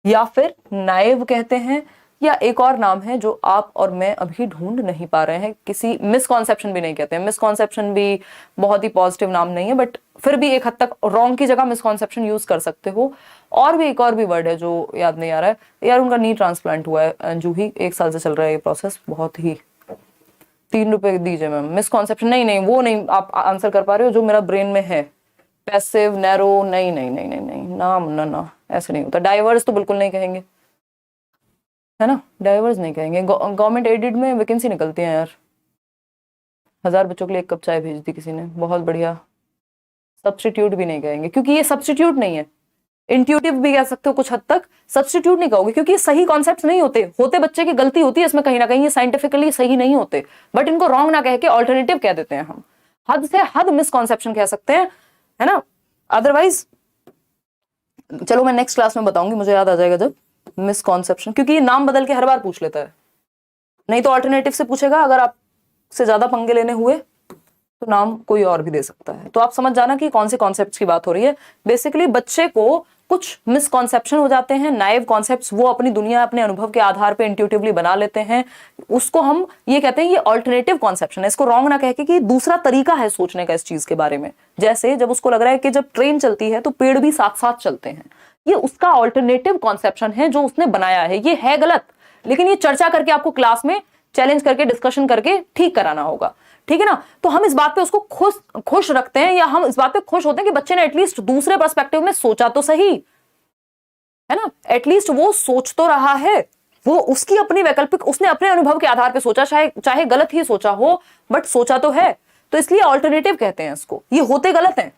या फिर नाइव कहते हैं, या एक और नाम है जो आप और मैं अभी ढूंढ नहीं पा रहे हैं। किसी मिसकॉन्सेप्शन भी नहीं कहते हैं, मिसकॉन्सेप्शन भी बहुत ही पॉजिटिव नाम नहीं है, बट फिर भी एक हद तक रॉन्ग की जगह मिसकॉन्सेप्शन यूज कर सकते हो। और भी एक और भी वर्ड है जो याद नहीं आ रहा है यार, उनका नी ट्रांसप्लांट हुआ है, जूही 1 साल से चल रहा है ये प्रोसेस, बहुत ही। 3 रुपए दीजिए मैम। मिसकॉन्सेप्शन नहीं, नहीं वो नहीं आप आंसर कर पा रहे हो जो मेरा ब्रेन में है। पैसिव, नैरो, नहीं नहीं नहीं नहीं नहीं, नाम ना ना ऐसे नहीं होता। डाइवर्स तो बिल्कुल नहीं कहेंगे, है ना, डाइवर्स नहीं कहेंगे। गवर्नमेंट एडेड में वैकेंसी निकलती है यार, 1000 बच्चों के लिए 1 कप चाय भेज दी किसी ने, बहुत बढ़िया। सब्स्टिट्यूट भी नहीं कहेंगे क्योंकि ये सब्स्टिट्यूट नहीं है। इंट्यूटिव भी कह सकते हो कुछ हद तक, सब्स्टिट्यूट नहीं कहोगे क्योंकि ये सही कॉन्सेप्ट्स नहीं होते बच्चे की गलती होती है इसमें कहीं ना कहीं, ये साइंटिफिकली सही नहीं होते, बट इनको रॉन्ग ना कह के ऑल्टरनेटिव कह देते हैं हम। हद से हद मिसकॉन्सेप्शन कह सकते हैं, है ना। अदरवाइज चलो मैं नेक्स्ट क्लास में बताऊंगी, मुझे याद आ जाएगा जब। मिसकॉन्सेप्शन, क्योंकि ये नाम बदल के हर बार पूछ लेता है, नहीं तो ऑल्टरनेटिव से पूछेगा, अगर आपसे ज्यादा पंगे लेने हुए तो नाम कोई और भी दे सकता है। तो आप समझ जाना कि कौन से कॉन्सेप्ट्स की बात हो रही है। बेसिकली बच्चे को कुछ मिसकॉन्सेप्शन हो जाते हैं, नाइव कॉन्सेप्ट्स, वो अपनी दुनिया अपने अनुभव के आधार पे इंट्यूटिवली बना लेते हैं, उसको हम ये कहते हैं ये ऑल्टरनेटिव कॉन्सेप्शन है। इसको रॉन्ग ना कह के कि दूसरा तरीका है सोचने का इस चीज के बारे में। जैसे जब उसको लग रहा है कि जब ट्रेन चलती है तो पेड़ भी साथ साथ चलते हैं, ये उसका ऑल्टरनेटिव कॉन्सेप्शन है जो उसने बनाया है। ये है गलत, लेकिन ये चर्चा करके आपको क्लास में चैलेंज करके डिस्कशन करके ठीक कराना होगा, ठीक है ना। तो हम इस बात पे उसको खुश रखते हैं, या हम इस बात पे खुश होते हैं कि बच्चे ने एटलीस्ट दूसरे पर्सपेक्टिव में सोचा तो सही, है ना, एटलीस्ट वो सोच तो रहा है, वो उसकी अपनी वैकल्पिक, उसने अपने अनुभव के आधार पे सोचा, चाहे गलत ही सोचा हो, बट सोचा तो है। तो इसलिए ऑल्टरनेटिव कहते हैं इसको। ये होते गलत हैं,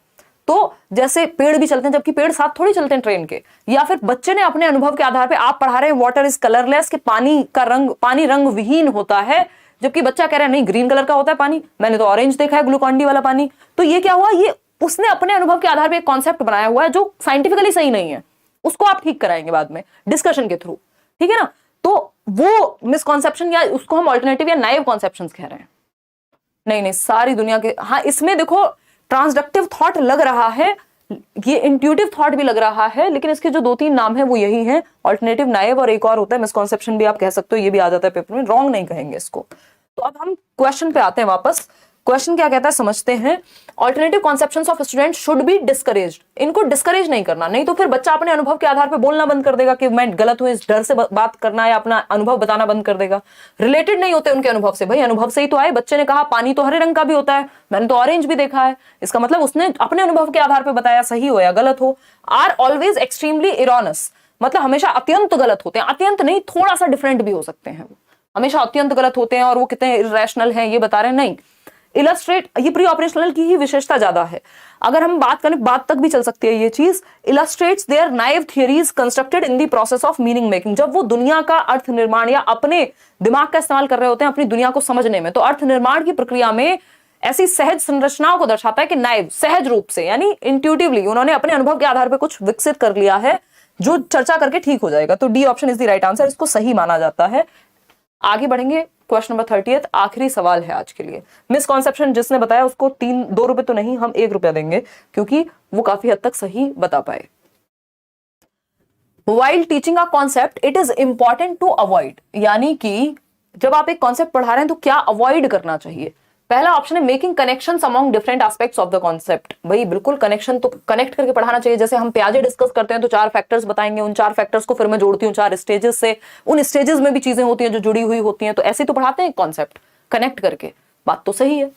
तो जैसे पेड़ भी चलते हैं, जबकि पेड़ साथ थोड़ी चलते हैं ट्रेन के। या फिर बच्चे ने अपने अनुभव के आधार पे, आप पढ़ा रहे हैं वाटर इज कलरलेस, कि पानी रंग विहीन होता है, जबकि बच्चा कह रहा है नहीं ग्रीन कलर का होता है पानी, मैंने तो ऑरेंज देखा है ग्लूकॉन डी वाला पानी। तो ये क्या हुआ, ये उसने अपने अनुभव के आधार पे एक कॉन्सेप्ट बनाया हुआ है जो साइंटिफिकली सही नहीं है, उसको आप ठीक कराएंगे बाद में डिस्कशन के थ्रू, ठीक है ना। तो वो मिसकॉन्सेप्शन, या उसको हम ऑल्टरनेटिव या नाइव कॉन्सेप्शंस कह रहे हैं। नहीं नहीं, सारी दुनिया के, हाँ इसमें देखो ट्रांसडक्टिव थॉट लग रहा है, ये इंट्यूटिव थॉट भी लग रहा है, लेकिन इसके जो 2-3 नाम है वो यही है, ऑल्टरनेटिव, नाइव, और एक और होता है मिसकॉन्सेप्शन भी आप कह सकते हो, ये भी आ जाता है पेपर में, रॉन्ग नहीं कहेंगे इसको। तो अब हम क्वेश्चन पे आते हैं वापस। क्वेश्चन क्या कहता है समझते हैं। Alternative conceptions of student should be discouraged, इनको डिस्करेज नहीं करना, नहीं तो फिर बच्चा अपने अनुभव के आधार पे बोलना बंद कर देगा कि मैं गलत हूं, इस डर से बात करना या अपना अनुभव बताना बंद कर देगा। रिलेटेड नहीं होते उनके अनुभव से, भाई अनुभव से ही तो आए। बच्चे ने कहा पानी तो हरे रंग का भी होता है, मैंने तो ऑरेंज भी देखा है, इसका मतलब उसने अपने अनुभव के आधार पर बताया, सही हो या गलत हो। आर ऑलवेज एक्सट्रीमली इरोनस, मतलब हमेशा अत्यंत गलत होते हैं, अत्यंत नहीं थोड़ा सा डिफरेंट भी हो सकते हैं, हमेशा अत्यंत गलत होते हैं और वो कितने इरेशनल हैं ये बता रहे हैं, नहीं। इलस्ट्रेट, ये प्री ऑपरेशनल की ही विशेषता ज्यादा है। अगर हम बात करें, बात तक भी चल सकती है ये चीज, illustrates their naive theories constructed in the process of meaning making, जब वो दुनिया का अर्थ निर्माण या अपने दिमाग का इस्तेमाल कर रहे होते हैं अपनी दुनिया को समझने में, तो अर्थ निर्माण की प्रक्रिया में ऐसी सहज संरचनाओं को दर्शाता है कि नाइव सहज रूप से यानी इंट्यूटिवली उन्होंने अपने अनुभव के आधार पर कुछ विकसित कर लिया है जो चर्चा करके ठीक हो जाएगा। तो D option is the right answer, इसको सही माना जाता है। आगे बढ़ेंगे, क्वेश्चन नंबर 30, आखिरी सवाल है आज के लिए। मिसकॉन्सेप्शन जिसने बताया उसको 2 रुपए तो नहीं, हम 1 रुपया देंगे क्योंकि वो काफी हद तक सही बता पाए। While teaching a concept, it is important to avoid, यानी कि जब आप एक कॉन्सेप्ट पढ़ा रहे हैं तो क्या अवॉइड करना चाहिए। पहला ऑप्शन है making connections among different aspects of the concept. भाई बिल्कुल कनेक्शन तो कनेक्ट करके पढ़ाना चाहिए। जैसे हम प्याजे डिस्कस करते हैं तो 4 फैक्टर्स बताएंगे, उन 4 फैक्टर्स को फिर मैं जोड़ती हूँ 4 स्टेजेस से, उन स्टेजेस में भी चीजें होती हैं जो जुड़ी हुई होती हैं, तो ऐसे तो पढ़ाते हैं कॉन्सेप्ट कनेक्ट करके। बात तो सही है,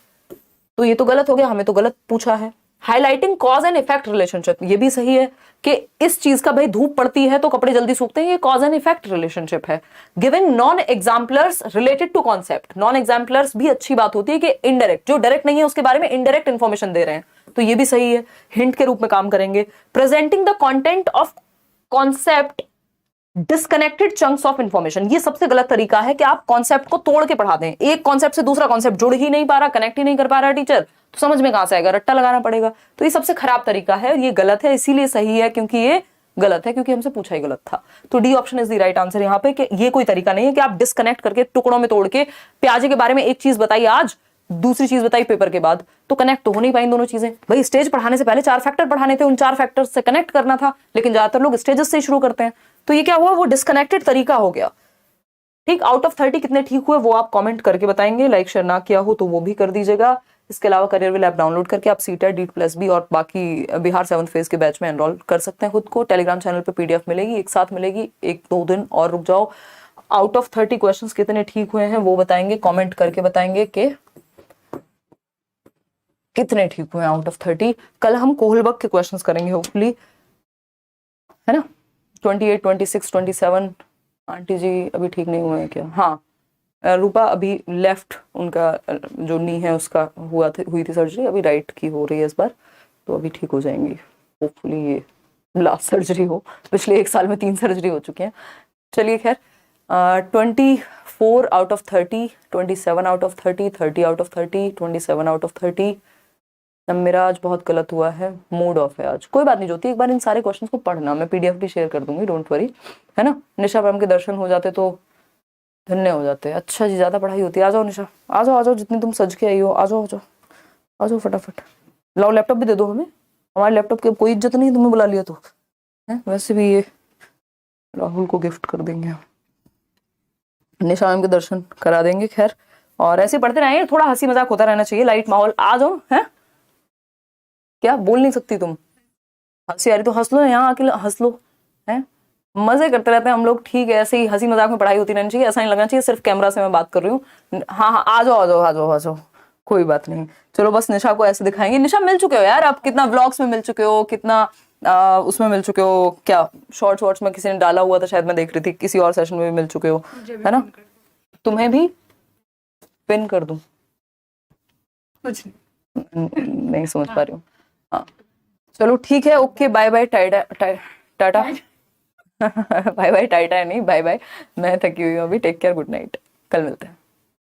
तो ये तो गलत हो गया, हमें तो गलत पूछा है। Highlighting cause and effect relationship, ये भी सही है कि इस चीज का भाई धूप पड़ती है तो कपड़े जल्दी सूखते हैं, ये कॉज एंड इफेक्ट रिलेशनशिप है। Giving non exemplars related to concept, non exemplars भी अच्छी बात होती है कि इनडायरेक्ट, जो डायरेक्ट नहीं है उसके बारे में इनडायरेक्ट इंफॉर्मेशन दे रहे हैं, तो ये भी सही है, हिंट के रूप में काम करेंगे। Presenting the content of concept disconnected chunks of information, ये सबसे गलत तरीका है कि आप कॉन्सेप्ट को तोड़ के पढ़ा दें। एक कॉन्सेप्ट से दूसरा कॉन्सेप्ट जुड़ ही नहीं पा रहा, कनेक्ट ही नहीं कर पा रहा टीचर, तो समझ में कहां से आएगा, रट्टा लगाना पड़ेगा। तो ये सबसे खराब तरीका है, ये गलत है, इसीलिए सही है क्योंकि ये गलत है, क्योंकि हमसे पूछा ही गलत था। तो D option is the right answer यहाँ पे, कि ये कोई तरीका नहीं है कि आप डिस्कनेक्ट करके टुकड़ों में तोड़ के प्याजे के बारे में एक चीज बताई आज, दूसरी चीज बताई पेपर के बाद, तो कनेक्ट तो हो नहीं पाई दोनों चीजें। भाई स्टेज पढ़ाने से पहले 4 फैक्टर पढ़ाने थे, उन 4 फैक्टर से कनेक्ट करना था, लेकिन ज्यादातर लोग स्टेजेस से शुरू करते हैं, तो ये क्या हुआ, वो डिस्कनेक्टेड तरीका हो गया। ठीक, आउट ऑफ 30 कितने ठीक हुए वो आप कमेंट करके बताएंगे। लाइक शेयर ना किया हो तो वो भी कर दीजिएगा। इसके अलावा करियर विल ऐप डाउनलोड करके आप सीटेट, DEET+B और बाकी बिहार 7th फेज के बैच में एनरोल कर सकते हैं खुद को। टेलीग्राम चैनल पे PDF मिलेगी, एक साथ मिलेगी, 1-2 दिन और रुक जाओ। आउट ऑफ 30 क्वेश्चंस कितने ठीक हुए हैं वो बताएंगे, कमेंट करके बताएंगे कि कितने ठीक हुए हैं आउट ऑफ 30। कल हम कोहलबर्ग के क्वेश्चंस करेंगे होपफुली, है ना। 28, 26, 27 आंटी जी अभी ठीक नहीं हुए हैं क्या? हाँ, रूपा अभी लेफ्ट, उनका जो नी है उसका हुई थी सर्जरी, अभी राइट की हो रही है इस बार, तो अभी ठीक हो जाएंगी होपफुली। ये लास्ट सर्जरी हो, पिछले 1 साल में 3 सर्जरी हो चुकी हैं। चलिए खैर, 24 out of 30, 27 out of 30, 30 out of 30, 27 out of 30। मेरा आज बहुत गलत हुआ है, मूड ऑफ है आज, कोई बात नहीं ज्योति, एक बार इन सारे क्वेश्चंस को पढ़ना, मैं PDF भी शेयर कर दूंगी, डोंट वरी, है ना। निशा मैम के दर्शन हो जाते तो धन्य हो जाते। अच्छा जी, ज्यादा पढ़ाई होती है, आ जाओ निशा, आ जाओ आ जाओ, जितनी तुम सज के आई हो, आ जाओ आ जाओ आ जाओ फटाफट। लाओ लैपटॉप भी दे दो हमें, हमारे लैपटॉप की कोई इज्जत नहीं, तुम्हें बुला लिया तो है, वैसे भी ये राहुल को गिफ्ट कर देंगे हम, निशा मैम के दर्शन करा देंगे। खैर, और ऐसे पढ़ते रहेंगे, थोड़ा हंसी मजाक होता रहना चाहिए, लाइट माहौल। आ जाओ, है क्या बोल नहीं सकती तुम, हंसी आ रही तो हंस लो, यहाँ आके हंस लो, है मजे करते रहते हैं हम लोग। ठीक है, ऐसे ही हंसी मजाक में पढ़ाई होती रहनी चाहिए, ऐसा नहीं लगना चाहिए सिर्फ कैमरा से मैं बात कर रही हूँ। हाँ हाँ, आ जाओ आ जाओ आ जाओ आ जाओ, कोई बात नहीं। चलो बस निशा को ऐसे दिखाएंगे। निशा मिल चुके हो यार आप, कितना व्लॉग्स में मिल चुके हो, कितना उसमें मिल चुके हो, क्या शॉर्ट्स वॉर्ट्स में किसी ने डाला हुआ था शायद, मैं देख रही थी, किसी और सेशन में भी मिल चुके हो, है ना। तुम्हें भी पिन कर दूं, कुछ नहीं समझ पा रही हूँ। हाँ चलो ठीक है, okay, bye bye, tata bye bye, tata नहीं, बाय बाय, मैं थकी हुई हूँ अभी, टेक केयर, गुड नाइट, कल मिलते हैं।